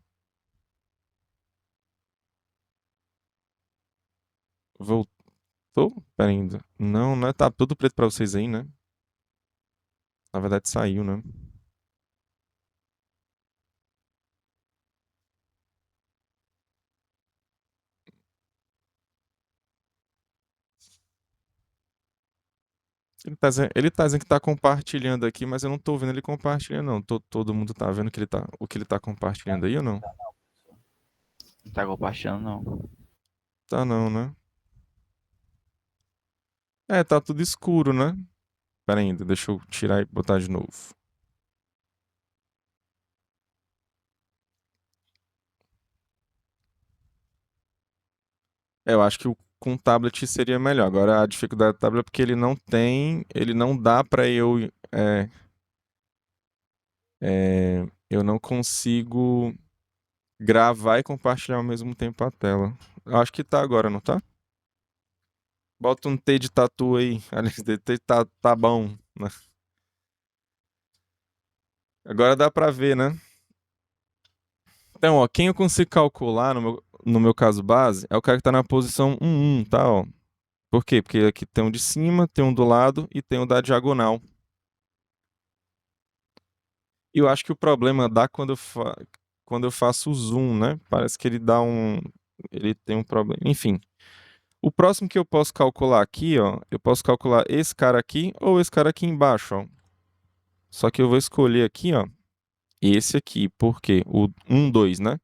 Voltou? Pera ainda. Não, não é, tá tudo preto pra vocês aí, né? Na verdade saiu, né? Ele tá dizendo que tá compartilhando aqui, mas eu não tô vendo ele compartilhando, não. Todo mundo tá vendo que o que ele tá compartilhando aí ou não? Não tá compartilhando, não. Tá não, né? É, tá tudo escuro, né? Pera ainda, deixa eu tirar e botar de novo. Eu acho que com tablet seria melhor. Agora a dificuldade do tablet é porque ele não dá pra eu não consigo gravar e compartilhar ao mesmo tempo a tela. Eu acho que tá agora, não tá? Bota um T de tatu aí. Aliás, T tá bom, né? Agora dá pra ver, né? Então, ó, quem eu consigo calcular no meu caso base é o cara que tá na posição 1, tá, ó. Por quê? Porque aqui tem um de cima, tem um do lado e tem um da diagonal. E eu acho que o problema dá quando eu faço o zoom, né? Parece que ele dá um... Ele tem um problema. Enfim. O próximo que eu posso calcular aqui, ó, eu posso calcular esse cara aqui ou esse cara aqui embaixo, ó. Só que eu vou escolher aqui, ó, esse aqui. Por quê? O 1, 2, né?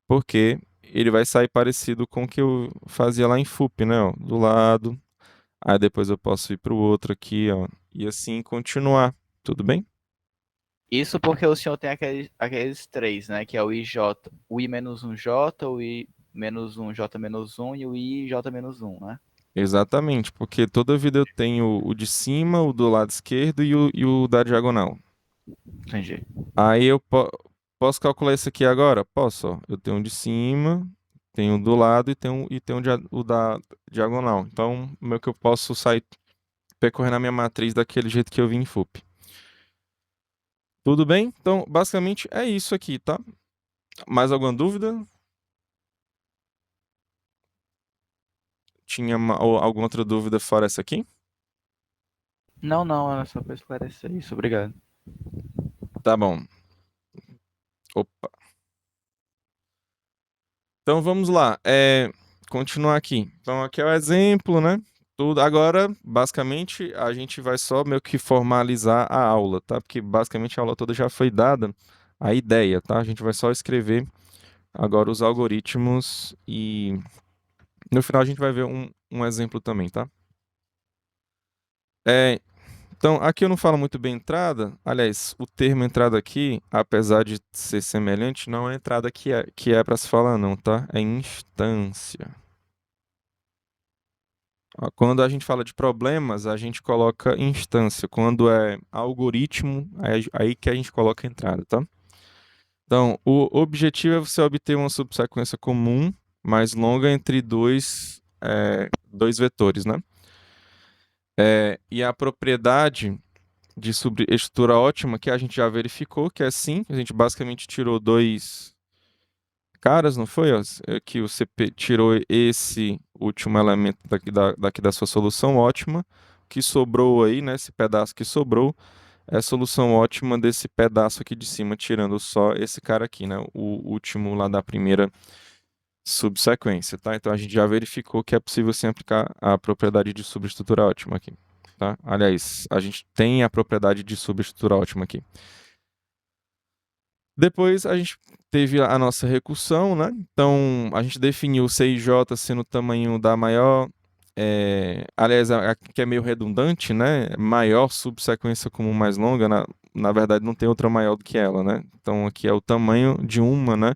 Porque ele vai sair parecido com o que eu fazia lá em FUP, né? Ó, do lado. Aí depois eu posso ir para o outro aqui, ó. E assim continuar. Tudo bem? Isso porque o senhor tem aqueles três, né? Que é o IJ, o I-1J, o I-1J-1 e o IJ-1, né? Exatamente, porque toda vida eu tenho o de cima, o do lado esquerdo e o da diagonal. Entendi. Aí eu posso calcular isso aqui agora? Posso, ó. Eu tenho um de cima, tenho um do lado e tenho o da diagonal. Então, meio que eu posso sair percorrendo a minha matriz daquele jeito que eu vim em FUP. Tudo bem? Então, basicamente é isso aqui, tá? Mais alguma dúvida? Tinha ou alguma outra dúvida fora essa aqui? Não, não, era só para esclarecer isso. Obrigado. Tá bom. Opa. Então vamos lá. continuar aqui. Então, aqui é o exemplo, né? Tudo. Agora, basicamente, a gente vai só meio que formalizar a aula, tá? Porque basicamente a aula toda já foi dada a ideia, tá? A gente vai só escrever agora os algoritmos e no final a gente vai ver um exemplo também, tá? Então, aqui eu não falo muito bem entrada. Aliás, o termo entrada aqui, apesar de ser semelhante, não é entrada que é para se falar, não, tá? É instância. Ó, quando a gente fala de problemas, a gente coloca instância. Quando é algoritmo, aí que a gente coloca entrada, tá? Então, o objetivo é você obter uma subsequência comum mais longa entre dois vetores, né? E a propriedade de subestrutura ótima que a gente já verificou que é sim, a gente basicamente tirou dois caras, não foi? Ó, que você tirou esse último elemento daqui da sua solução ótima, que sobrou aí, né? Esse pedaço que sobrou é a solução ótima desse pedaço aqui de cima, tirando só esse cara aqui, né? O último lá da primeira subsequência, tá? Então a gente já verificou que é possível sim aplicar a propriedade de subestrutura ótima aqui, tá? Aliás, a gente tem a propriedade de subestrutura ótima aqui. Depois a gente teve a nossa recursão, né? Então a gente definiu o CIJ sendo o tamanho da maior, aliás, que é meio redundante, né? Maior subsequência comum mais longa, na verdade não tem outra maior do que ela, né? Então aqui é o tamanho de uma, né?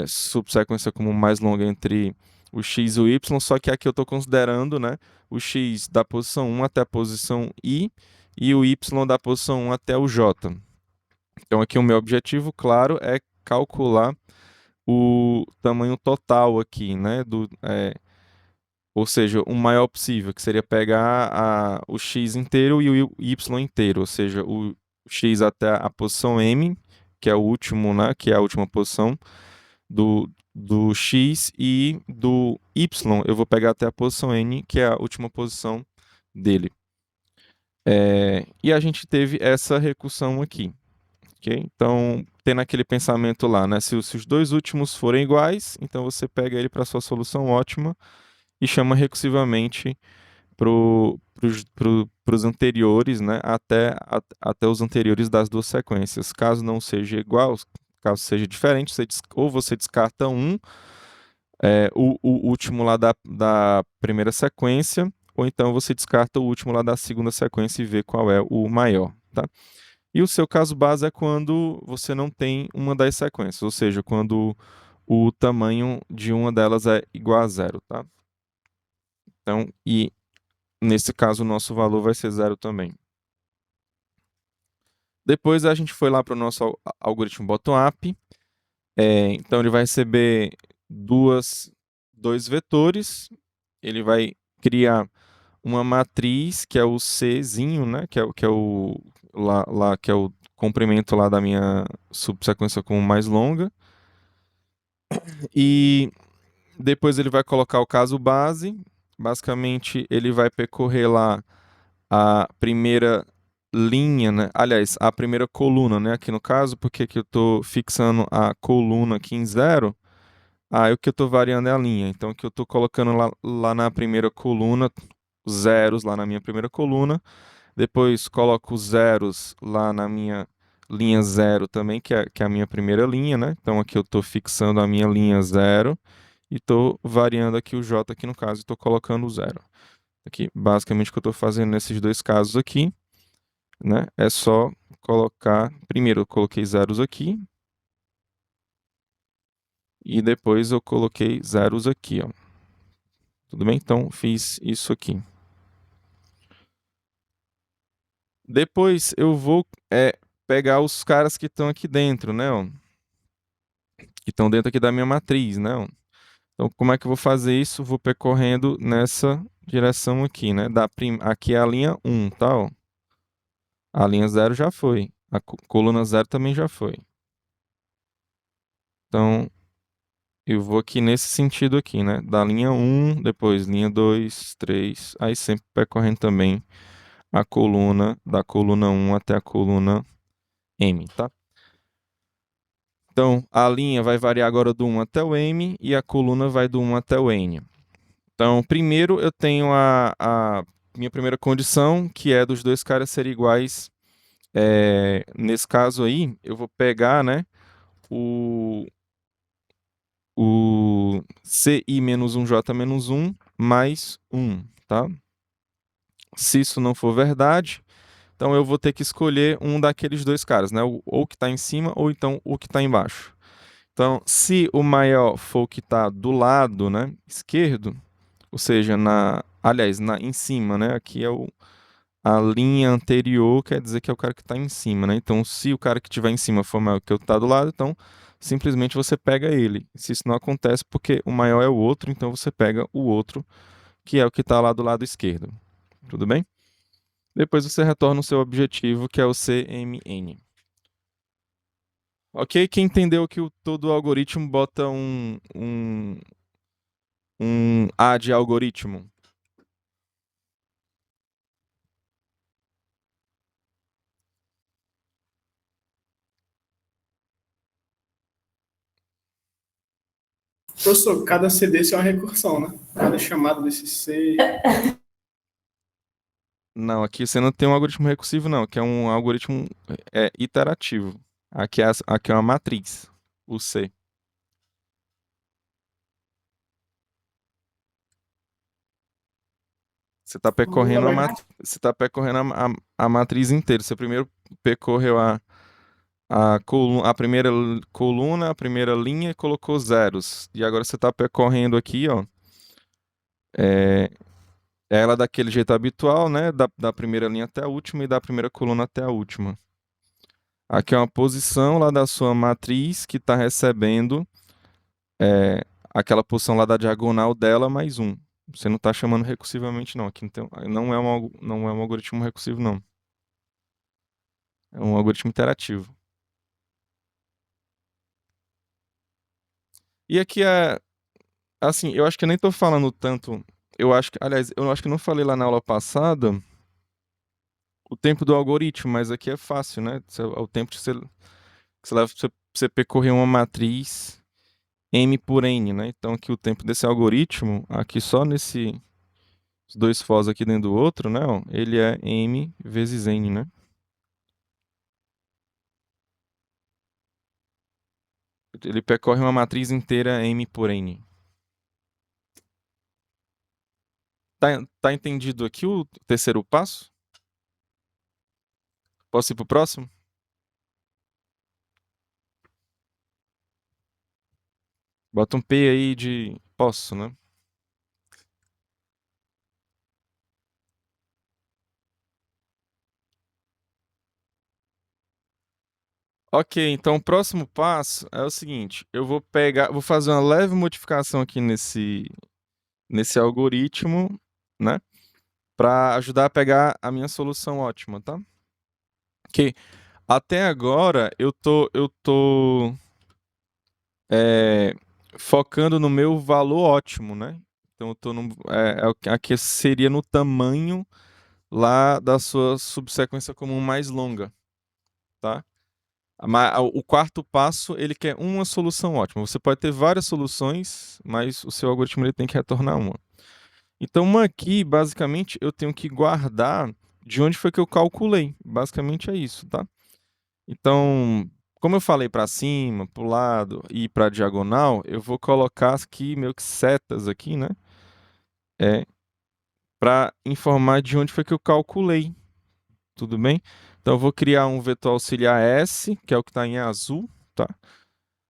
Subsequência comum mais longa entre o x e o y, só que aqui eu estou considerando, né, o x da posição 1 até a posição i e o y da posição 1 até o j. Então aqui o meu objetivo, claro, é calcular o tamanho total aqui, né, ou seja, o maior possível, que seria pegar o x inteiro e o y inteiro, ou seja, o x até a posição m, que é o último, né, que é a última posição, do x e do y, eu vou pegar até a posição n, que é a última posição dele. E a gente teve essa recursão aqui. Okay? Então, tendo aquele pensamento lá, né? Se os dois últimos forem iguais, então você pega ele para a sua solução ótima e chama recursivamente para os anteriores, né? Até os anteriores das duas sequências. Caso não seja igual, caso seja diferente, ou você descarta o último lá da primeira sequência, ou então você descarta o último lá da segunda sequência e vê qual é o maior, tá? E o seu caso base é quando você não tem uma das sequências, ou seja, quando o tamanho de uma delas é igual a zero, tá? Então, e nesse caso o nosso valor vai ser zero também. Depois a gente foi lá para o nosso algoritmo bottom-up. Então ele vai receber dois vetores, ele vai criar uma matriz que é o Czinho, né, que é o que é o comprimento lá da minha subsequência comum mais longa. E depois ele vai colocar o caso base. Basicamente ele vai percorrer lá a primeira linha, né? Aliás, a primeira coluna, né? Aqui no caso, porque que eu estou fixando a coluna aqui em zero. O que eu estou variando é a linha. Então, o que eu estou colocando lá na primeira coluna, os zeros lá na minha primeira coluna. Depois coloco os zeros lá na minha linha zero também, que é a minha primeira linha, né? Então, aqui eu estou fixando a minha linha zero e estou variando aqui o J aqui no caso, e estou colocando o zero. Aqui, basicamente, o que eu estou fazendo nesses dois casos aqui, né? É só colocar... Primeiro eu coloquei zeros aqui. E depois eu coloquei zeros aqui, ó. Tudo bem? Então, fiz isso aqui. Depois eu vou pegar os caras que estão aqui dentro, né? Ó, que estão dentro aqui da minha matriz, né? Ó. Então, como é que eu vou fazer isso? Vou percorrendo nessa direção aqui, né? Aqui é a linha 1, tá? Ó. A linha 0 já foi. A coluna 0 também já foi. Então, eu vou aqui nesse sentido aqui, né? Da linha 1, depois linha 2, 3, aí sempre percorrendo também a coluna, da coluna 1 até a coluna M, tá? Então, a linha vai variar agora do 1 até o m e a coluna vai do 1 até o n. Então, primeiro eu tenho a minha primeira condição, que é dos dois caras serem iguais. Nesse caso aí, eu vou pegar, né, o CI menos 1J menos 1 mais 1, tá? Se isso não for verdade, então eu vou ter que escolher um daqueles dois caras, né? Ou que está em cima ou então o que está embaixo. Então, se o maior for o que está do lado, né, esquerdo, ou seja, em cima, né? Aqui é a linha anterior, quer dizer que é o cara que está em cima, né? Então, se o cara que estiver em cima for maior que o que está do lado, então simplesmente você pega ele. Se isso não acontece, porque o maior é o outro, então você pega o outro, que é o que está lá do lado esquerdo. Tudo bem? Depois você retorna o seu objetivo, que é o CMN. Ok? Quem entendeu que todo algoritmo bota um A de algoritmo? Professor, cada C desse é uma recursão, né? Cada chamada desse C. Não, aqui você não tem um algoritmo recursivo, não, que é um algoritmo iterativo. Aqui é uma matriz, o C. Você está percorrendo, você tá percorrendo a matriz inteira. Você primeiro percorreu a primeira coluna, a primeira linha e colocou zeros. E agora você está percorrendo aqui, ó. Ela daquele jeito habitual, né? Da primeira linha até a última e da primeira coluna até a última. Aqui é uma posição lá da sua matriz que está recebendo aquela posição lá da diagonal dela mais um. Você não está chamando recursivamente, não. Aqui não é um algoritmo recursivo, não. É um algoritmo interativo. E aqui assim, eu acho que eu nem estou falando tanto. Aliás, eu acho que não falei lá na aula passada o tempo do algoritmo, mas aqui é fácil, né? É o tempo que você leva pra você percorrer uma matriz M por N, né? Então aqui o tempo desse algoritmo, aqui só nesse os dois fós aqui dentro do outro, né? Ó, ele é M vezes N, né? Ele percorre uma matriz inteira M por N. Tá entendido aqui o terceiro passo? Posso ir pro próximo? Bota um P aí de posso, né? Ok, então o próximo passo é o seguinte: eu vou fazer uma leve modificação aqui nesse algoritmo, né? Para ajudar a pegar a minha solução ótima, tá? Que até agora eu tô focando no meu valor ótimo, né? Então eu tô aqui seria no tamanho lá da sua subsequência comum mais longa, tá? O quarto passo, ele quer uma solução ótima. Você pode ter várias soluções, mas o seu algoritmo ele tem que retornar uma. Então, uma aqui, basicamente, eu tenho que guardar de onde foi que eu calculei. Basicamente é isso, tá? Então, como eu falei para cima, para o lado e para diagonal, eu vou colocar aqui meio que setas aqui, né? Para informar de onde foi que eu calculei. Tudo bem? Então, eu vou criar um vetor auxiliar S, que é o que está em azul, tá?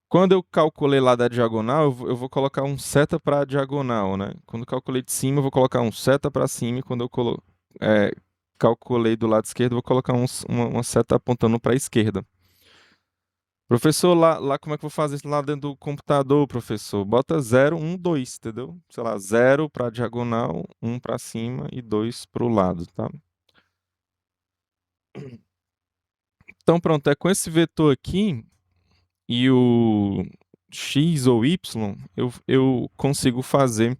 Quando eu calculei lá da diagonal, eu vou colocar um seta para a diagonal, né? Quando eu calculei de cima, eu vou colocar um seta para cima. E quando eu calculei do lado esquerdo, eu vou colocar uma seta apontando para a esquerda. Professor, lá como é que eu vou fazer isso lá dentro do computador, professor? Bota 0, 1, 2, entendeu? Sei lá, 0 para a diagonal, 1 para cima e 2 para o lado, tá? Então pronto, é com esse vetor aqui e o x ou y, eu consigo fazer,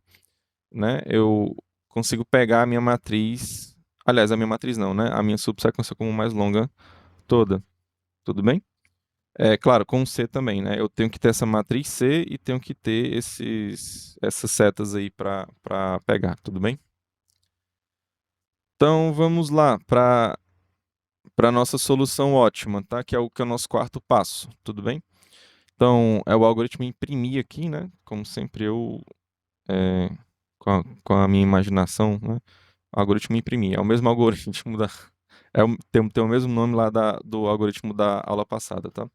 né? Eu consigo pegar a minha matriz, aliás, a minha matriz não, né? A minha subsequência comum mais longa toda. Tudo bem? É claro, com C também, né? Eu tenho que ter essa matriz C e tenho que ter essas setas aí para pegar, tudo bem? Então vamos lá para nossa solução ótima, tá? Que é o nosso quarto passo, tudo bem? Então é o algoritmo imprimir aqui, né? Como sempre eu é, com a minha imaginação, né? Algoritmo imprimir. É o mesmo algoritmo da. Tem o mesmo nome lá do algoritmo da aula passada, tá?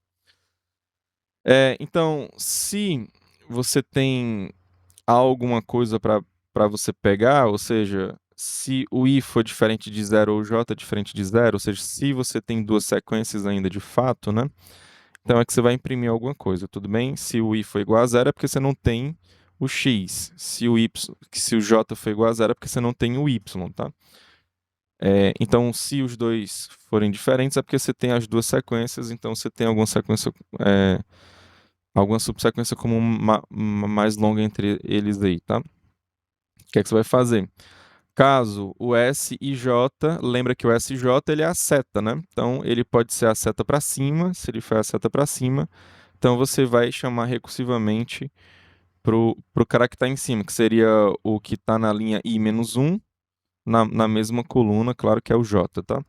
Então, se você tem alguma coisa para você pegar, ou seja, se o i for diferente de zero ou o j é diferente de zero, ou seja, se você tem duas sequências ainda de fato, né? Então é que você vai imprimir alguma coisa, tudo bem? Se o i for igual a zero é porque você não tem o x. Se o j for igual a zero é porque você não tem o y, tá? Então, se os dois forem diferentes, é porque você tem as duas sequências, então você tem alguma subsequência como mais longa entre eles aí, tá? O que é que você vai fazer? Caso o S e J, lembra que o S e J ele é a seta, né? Então, ele pode ser a seta para cima, se ele for a seta para cima, então você vai chamar recursivamente pro cara que está em cima, que seria o que está na linha I-1, na mesma coluna, claro que é o J, tá?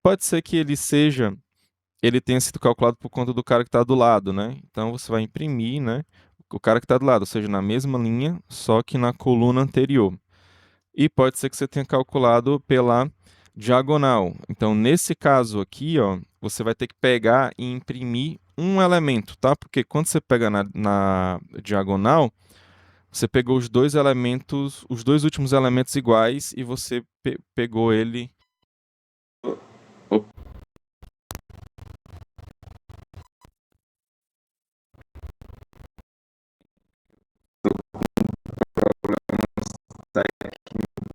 Pode ser que ele tenha sido calculado por conta do cara que está do lado, né? Então você vai imprimir, né, o cara que está do lado, ou seja, na mesma linha, só que na coluna anterior. E pode ser que você tenha calculado pela diagonal. Então, nesse caso aqui, ó, você vai ter que pegar e imprimir um elemento, tá? Porque quando você pega na diagonal, você pegou os dois elementos, os dois últimos elementos iguais e você pegou ele.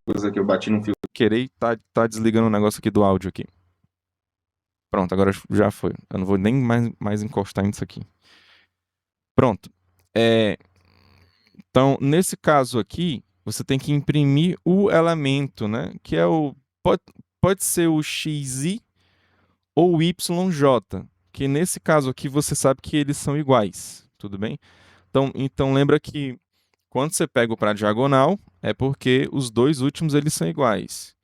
Coisa que eu bati no fio. Querer tá desligando o negócio aqui do áudio aqui. Pronto, agora já foi. Eu não vou nem mais encostar nisso aqui. Pronto. Então, nesse caso aqui, você tem que imprimir o elemento, né? Que é pode ser o xi ou o yj, que nesse caso aqui você sabe que eles são iguais, tudo bem? Então lembra que quando você pega o para diagonal, é porque os dois últimos eles são iguais.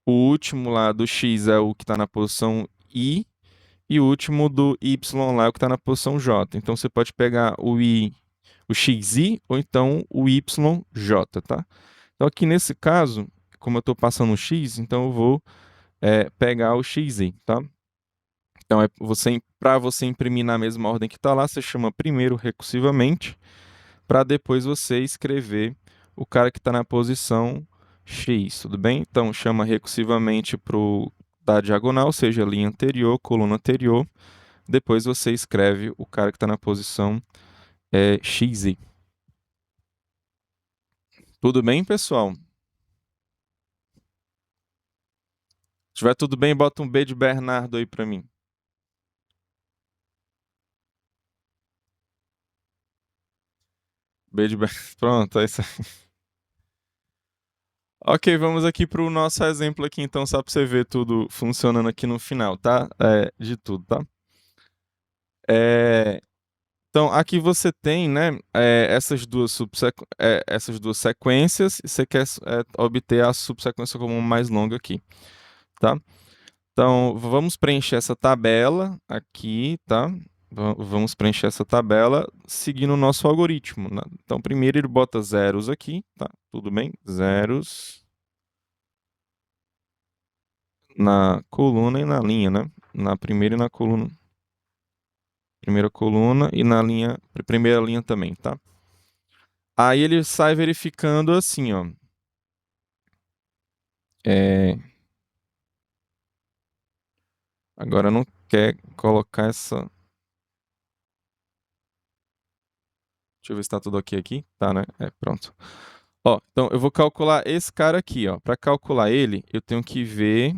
O último lá do x é o que está na posição i, e o último do y lá é o que está na posição j. Então você pode pegar o xi ou então o yj, tá? Então aqui nesse caso, como eu estou passando o x, então eu vou pegar o xi, tá? Então para você imprimir na mesma ordem que está lá, você chama primeiro recursivamente, para depois você escrever o cara que está na posição x, tudo bem? Então chama recursivamente para o da diagonal, ou seja, linha anterior, coluna anterior. Depois você escreve o cara que está na posição xi. Tudo bem, pessoal? Se tiver tudo bem, bota um B de Bernardo aí para mim. B de Bernardo. Pronto, é isso aí. Ok, vamos aqui para o nosso exemplo aqui, então, só para você ver tudo funcionando aqui no final, tá? De tudo, tá? Então, aqui você tem, né, essas duas sequências, e você quer obter a subsequência comum mais longa aqui, tá? Então, vamos preencher essa tabela aqui, tá? Vamos preencher essa tabela seguindo o nosso algoritmo, né? Então, primeiro ele bota zeros aqui, tá? Tudo bem? Zeros na coluna e na linha, né? Na primeira e na coluna. Primeira coluna e na linha, primeira linha também, tá? Aí ele sai verificando assim, ó. Agora não quer colocar essa. Deixa eu ver se tá tudo ok aqui. Tá, né? Pronto. Ó, então eu vou calcular esse cara aqui, ó. Para calcular ele, eu tenho que ver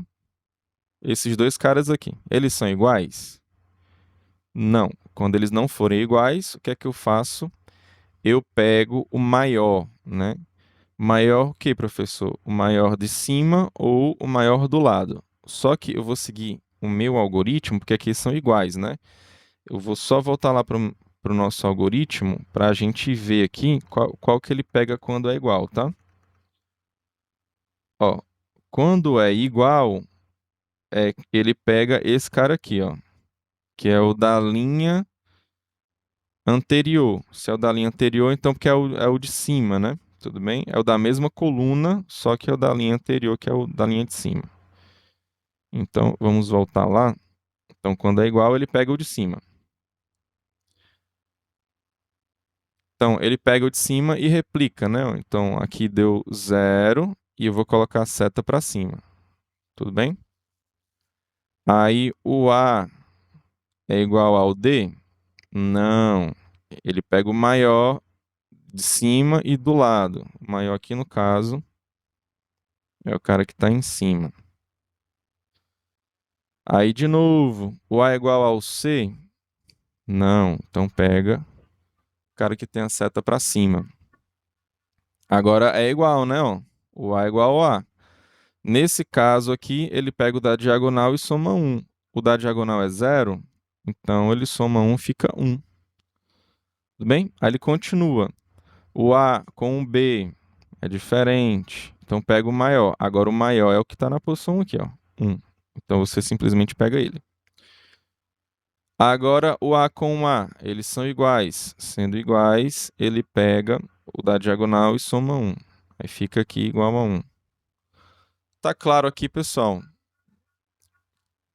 esses dois caras aqui. Eles são iguais? Não. Quando eles não forem iguais, o que é que eu faço? Eu pego o maior, né? Maior o que, professor? O maior de cima ou o maior do lado? Só que eu vou seguir o meu algoritmo, porque aqui são iguais, né? Eu vou só voltar lá para o nosso algoritmo para a gente ver aqui qual que ele pega quando é igual, tá? Ó, quando é igual, ele pega esse cara aqui, ó, que é o da linha anterior. Se é o da linha anterior, então porque é o de cima, né? Tudo bem? É o da mesma coluna, só que é o da linha anterior, que é o da linha de cima. Então, vamos voltar lá. Então, quando é igual, ele pega o de cima. Então, ele pega o de cima e replica, né? Então, aqui deu 0 e eu vou colocar a seta para cima. Tudo bem? Aí, o A é igual ao D? Não. Ele pega o maior de cima e do lado. O maior aqui, no caso, é o cara que está em cima. Aí, de novo, o A é igual ao C? Não. Então, pega o cara que tem a seta para cima. Agora é igual, né? Ó. O A é igual ao A. Nesse caso aqui, ele pega o da diagonal e soma 1. O da diagonal é 0, então ele soma 1, fica 1. Tudo bem? Aí ele continua. O A com o B é diferente, então pega o maior. Agora o maior é o que está na posição aqui, ó, 1. Então você simplesmente pega ele. Agora o A com o A, eles são iguais. Sendo iguais, ele pega o da diagonal e soma 1. Aí fica aqui igual a 1. Tá claro aqui, pessoal?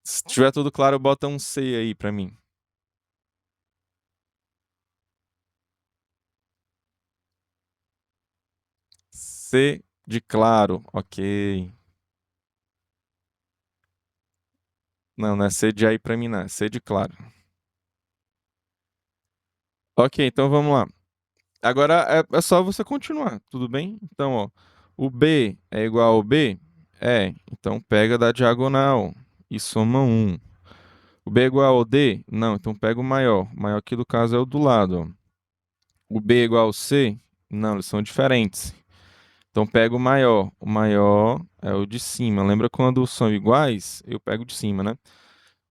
Se tiver tudo claro, bota um C aí pra mim. C de claro, ok. Não é C de aí pra mim, não. É C de claro. Ok, então vamos lá. Agora é só você continuar, tudo bem? Então, ó, o B é igual ao B? É. Então pega da diagonal e soma 1. O B é igual ao D? Não, então pega o maior. O maior aqui do caso é o do lado, ó. O B é igual ao C? Não, eles são diferentes. Então pega o maior. O maior é o de cima. Lembra quando são iguais? Eu pego o de cima, né?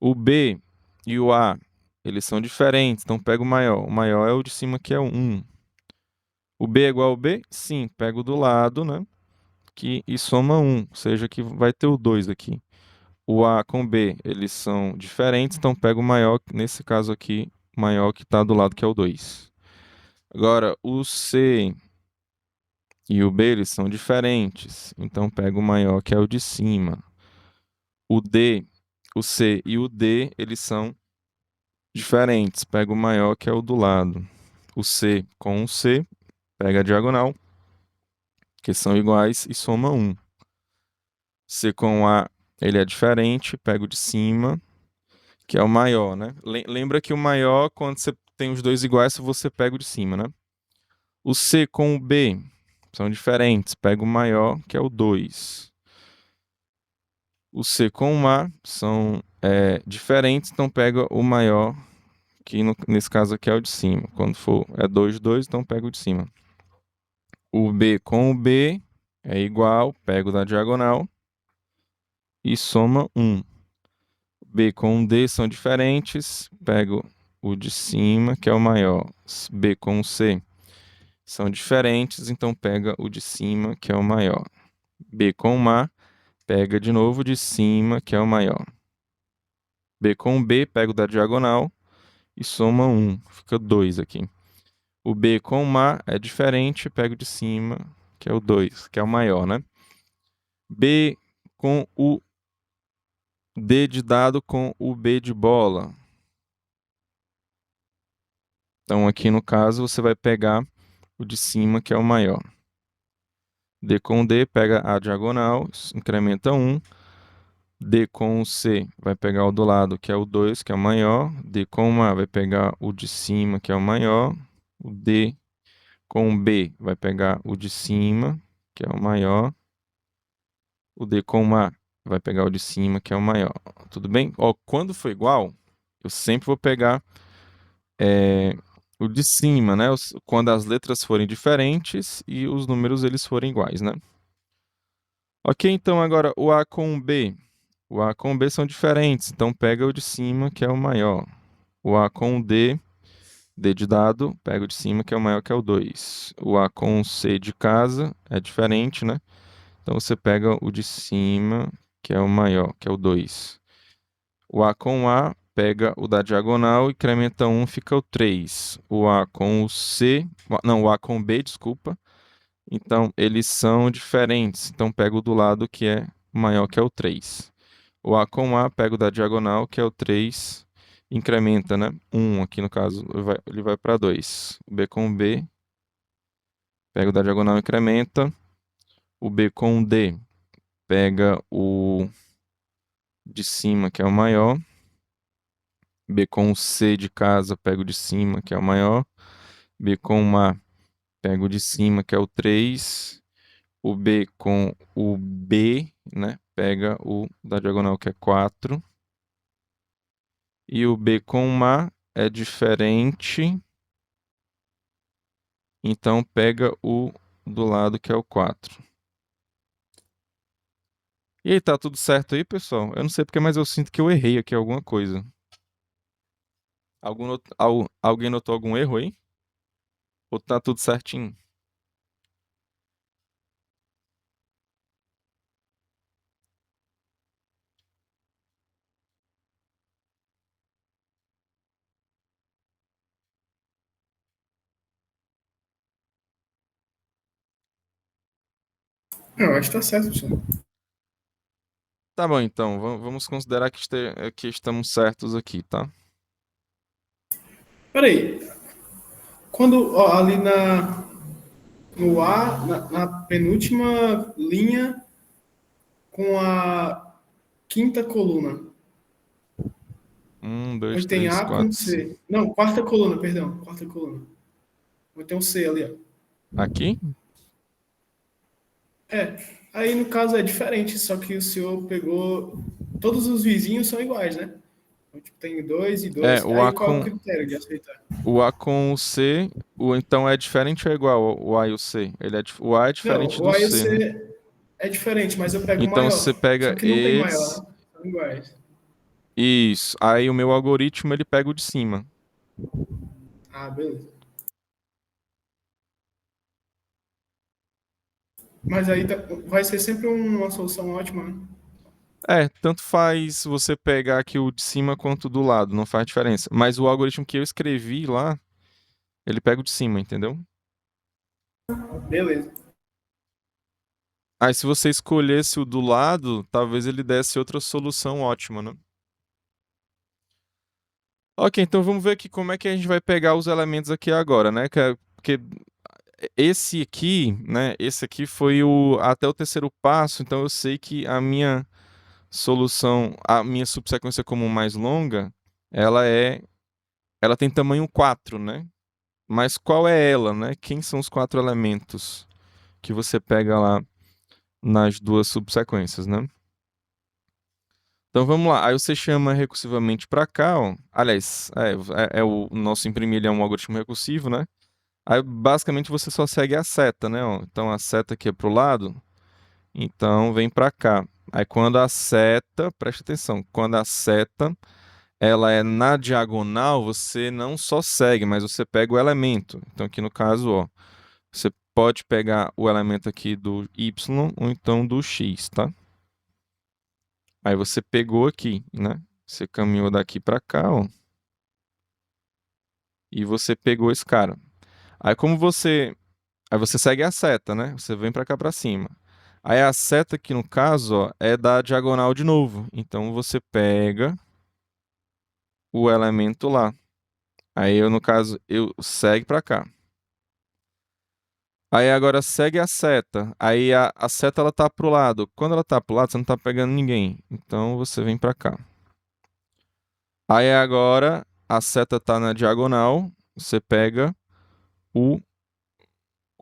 O B e o A, eles são diferentes. Então pega o maior. O maior é o de cima, que é o 1. O B é igual ao B? Sim, pega o do lado, né? E soma 1. Ou seja, que vai ter o 2 aqui. O A com o B, eles são diferentes. Então pega o maior, nesse caso aqui, o maior que está do lado, que é o 2. Agora, o C e o B, eles são diferentes. Então pega o maior, que é o de cima. O D, o C e o D, eles são diferentes. Pega o maior, que é o do lado. O C com o C, pega a diagonal, que são iguais, e soma 1. C com A, ele é diferente, pega o de cima, que é o maior, né? Lembra que o maior, quando você tem os dois iguais, você pega o de cima, né? O C com o B são diferentes, pega o maior, que é o 2. O C com o A são diferentes, então pega o maior, que nesse caso aqui é o de cima. Quando for 2, 2, então pega o de cima. O B com o B é igual, pega o da diagonal e soma 1. B com o D são diferentes, pego o de cima, que é o maior. B com o C são diferentes, então pega o de cima, que é o maior. B com o A, pega de novo o de cima, que é o maior. B com o B, pega o da diagonal e soma 1, fica 2 aqui. O B com o A é diferente, pega o de cima, que é o 2, que é o maior, né? B com o D de dado com o B de bola. Então, aqui no caso, você vai pegar o de cima, que é o maior. D com D, pega a diagonal, incrementa 1. D com o C, vai pegar o do lado, que é o 2, que é o maior. D com o A, vai pegar o de cima, que é o maior. O D com o B, vai pegar o de cima, que é o maior. O D com o A, vai pegar o de cima, que é o maior. Tudo bem? Ó, quando for igual, eu sempre vou pegar o de cima, né? Quando as letras forem diferentes e os números eles forem iguais, né? Ok, então agora o A com o B. O A com o B são diferentes, então pega o de cima, que é o maior. O A com o D, D de dado, pega o de cima, que é o maior, que é o 2. O A com o C de casa é diferente, né? Então você pega o de cima, que é o maior, que é o 2. O A com A, pega o da diagonal, incrementa 1, fica o 3. O A com o C, não, o A com o B, desculpa. Então, eles são diferentes. Então, pega o do lado, que é maior, que é o 3. O A com A, pega o da diagonal, que é o 3. Incrementa, né? 1 aqui no caso, ele vai para 2. O B com o B, pega o da diagonal, incrementa. O B com o D, pega o de cima, que é o maior. B com o C de casa, pega o de cima, que é o maior. B com o A, pega o de cima, que é o 3. O B com o B, né? Pega o da diagonal, que é 4. E o B com o A é diferente. Então, pega o do lado, que é o 4. E aí, tá tudo certo aí, pessoal? Eu não sei porque, mas eu sinto que eu errei aqui alguma coisa. Alguém notou algum erro aí? Ou tá tudo certinho? Não, acho que tá certo, professor. Tá bom, então. Vamos considerar que estamos certos aqui, tá? Peraí, quando ó, ali no A, na penúltima linha, com a quinta coluna, 1, 2, onde tem 3, A com 4, 5. C. Não, quarta coluna, perdão, quarta coluna. Onde tem um C ali, ó. Aqui? É, aí no caso é diferente, só que o senhor pegou. Todos os vizinhos são iguais, né? Então, tipo, tem dois e É, dois. Aí qual é o critério de aceitar? o A com o C, então é diferente ou é igual o A e o C? O A é Não, diferente o do A e o C, né? C é diferente, mas eu pego o Então você maior. Só pega que não tem maior, esse, né? São iguais. isso. Aí o meu algoritmo ele pega o de cima. Ah, beleza. Mas aí vai ser sempre uma solução ótima, né? É, tanto faz você pegar aqui o de cima quanto do lado, não faz diferença. Mas o algoritmo que eu escrevi lá, ele pega o de cima, entendeu? Beleza. Aí se você escolhesse o do lado, talvez ele desse outra solução ótima, né? Ok, então vamos ver aqui como é que a gente vai pegar os elementos aqui agora, né? Porque esse aqui, né? Esse aqui foi até o terceiro passo, então eu sei que a minha solução, a minha subsequência comum mais longa, ela tem tamanho 4, né? Mas qual é ela, né? Quem são os 4 elementos que você pega lá nas duas subsequências, né? Então vamos lá. Aí você chama recursivamente para cá, ó. Aliás, o nosso imprimir ele é um algoritmo recursivo, né? Aí basicamente você só segue a seta, né? Ó. Então a seta aqui é pro lado, então vem para cá. Aí quando a seta, presta atenção, quando a seta ela é na diagonal, você não só segue, mas você pega o elemento. Então aqui no caso, ó, você pode pegar o elemento aqui do y ou então do x, tá? Aí você pegou aqui, né? Você caminhou daqui para cá, ó, e você pegou esse cara. Aí aí você segue a seta, né? Você vem para cá para cima. Aí a seta aqui no caso, ó, é da diagonal de novo. Então você pega o elemento lá. Aí eu no caso eu segue para cá. Aí agora segue a seta. Aí a seta ela tá pro lado. Quando ela tá pro lado, você não tá pegando ninguém. Então você vem para cá. Aí agora a seta tá na diagonal, você pega o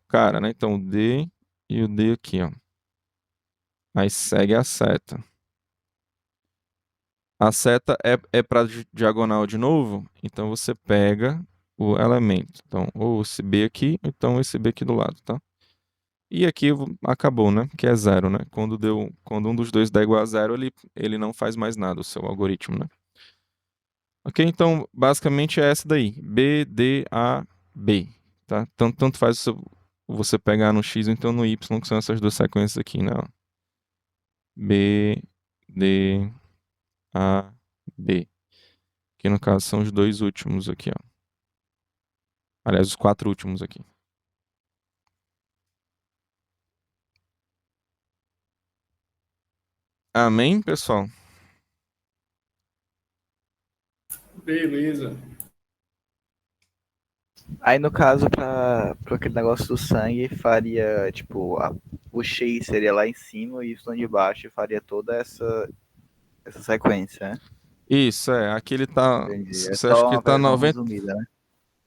cara, né? Então o D e o D aqui, ó. Aí segue a seta. A seta é para diagonal de novo, então você pega o elemento. Então, ou esse B aqui, ou então esse B aqui do lado, tá? E aqui acabou, né? Que é zero, né? Quando um dos dois dá igual a zero, ele não faz mais nada, o seu algoritmo, né? Ok? Então, basicamente é essa daí. B, D, A, B. Tá? Tanto faz você pegar no X ou então no Y, que são essas duas sequências aqui, né? Ó. B, D, A, B. Que no caso são os dois últimos aqui, ó. Aliás, os 4 últimos aqui. Amém, pessoal? Beleza. Aí no caso, pra aquele negócio do sangue, faria, tipo, o X seria lá em cima e o Y de baixo e faria toda essa sequência, né? Isso, aqui ele tá. Entendi. É Você acha só que uma ele tá versão 90. resumida, né?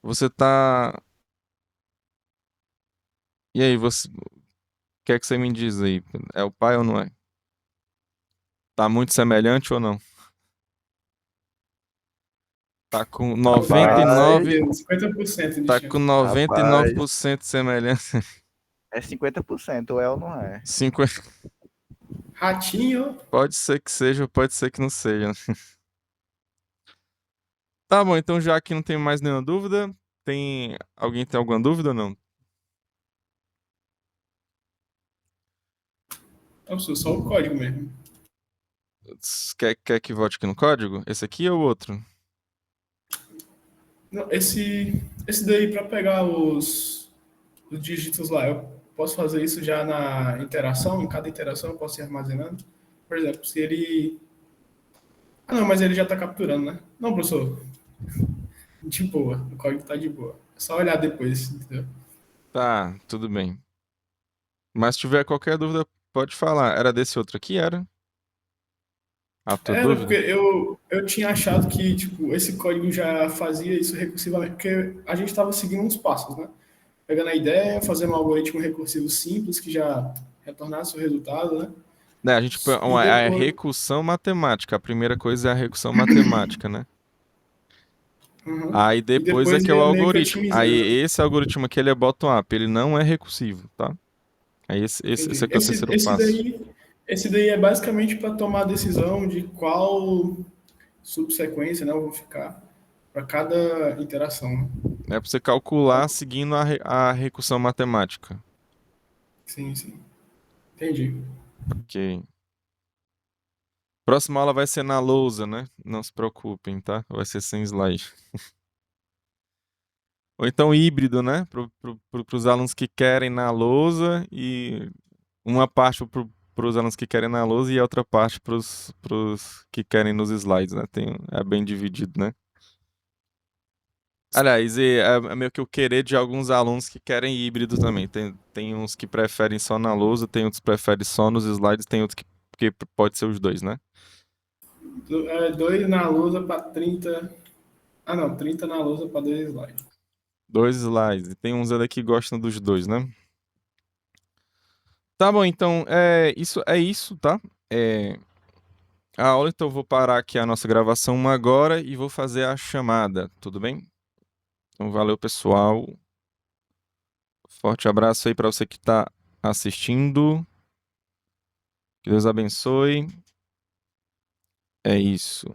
Você tá. E aí, você. O que é que você me diz aí? É o pai ou não é? Tá muito semelhante ou não? Tá com Rapaz, 99. 50% de Tá com chance. rapaz, 99% de semelhança. é 50%, ou é ou não é? 50. Ratinho, Pode ser que seja, pode ser que não seja. Tá bom, então já que não tem mais nenhuma dúvida, alguém tem alguma dúvida ou não? eu sou só o código mesmo. Quer que vote aqui no código? Esse aqui ou o outro? Não, esse daí, para pegar os dígitos lá, eu posso fazer isso já na interação, em cada interação eu posso ir armazenando. Por exemplo, se ele. Ah, não, mas ele já está capturando, né? Não, professor, de boa, o código está de boa. É só olhar depois, entendeu? Tá, tudo bem. Mas se tiver qualquer dúvida, pode falar. Era desse outro aqui, era? A tua Era porque dúvida? eu tinha achado que tipo, esse código já fazia isso recursivamente, porque a gente estava seguindo uns passos, né? Pegando a ideia, fazendo um algoritmo recursivo simples que já retornasse o resultado, né? Né, a gente E é a depois. recursão matemática. A primeira coisa é a recursão matemática, né? Uhum. Aí E depois é depois que é o ia meio que algoritmo. Aí otimizando. esse algoritmo aqui ele é bottom-up, ele não é recursivo, tá? Aí esse Entendi. aqui é o terceiro passo. Esse daí é basicamente para tomar a decisão de qual subsequência, né, eu vou ficar para cada interação, né? É pra você calcular seguindo a recursão matemática. Sim, sim. Entendi. Ok. Próxima aula vai ser na lousa, né? Não se preocupem, tá? Vai ser sem slide. Ou então híbrido, né? Para os alunos que querem na lousa e uma parte para os alunos que querem na lousa e a outra parte para os que querem nos slides, né? É bem dividido, né? Aliás, é meio que o querer de alguns alunos que querem híbrido também. Tem uns que preferem só na lousa, tem outros que preferem só nos slides, tem outros que pode ser os dois, né? Dois na lousa para 30. Ah, não, 30 na lousa para dois slides. Dois slides. E tem uns ainda que gostam dos dois, né? Tá bom, então é isso, tá? É, a aula, então eu vou parar aqui a nossa gravação agora e vou fazer a chamada, tudo bem? Então valeu, pessoal. Forte abraço aí para você que está assistindo. Que Deus abençoe. É isso.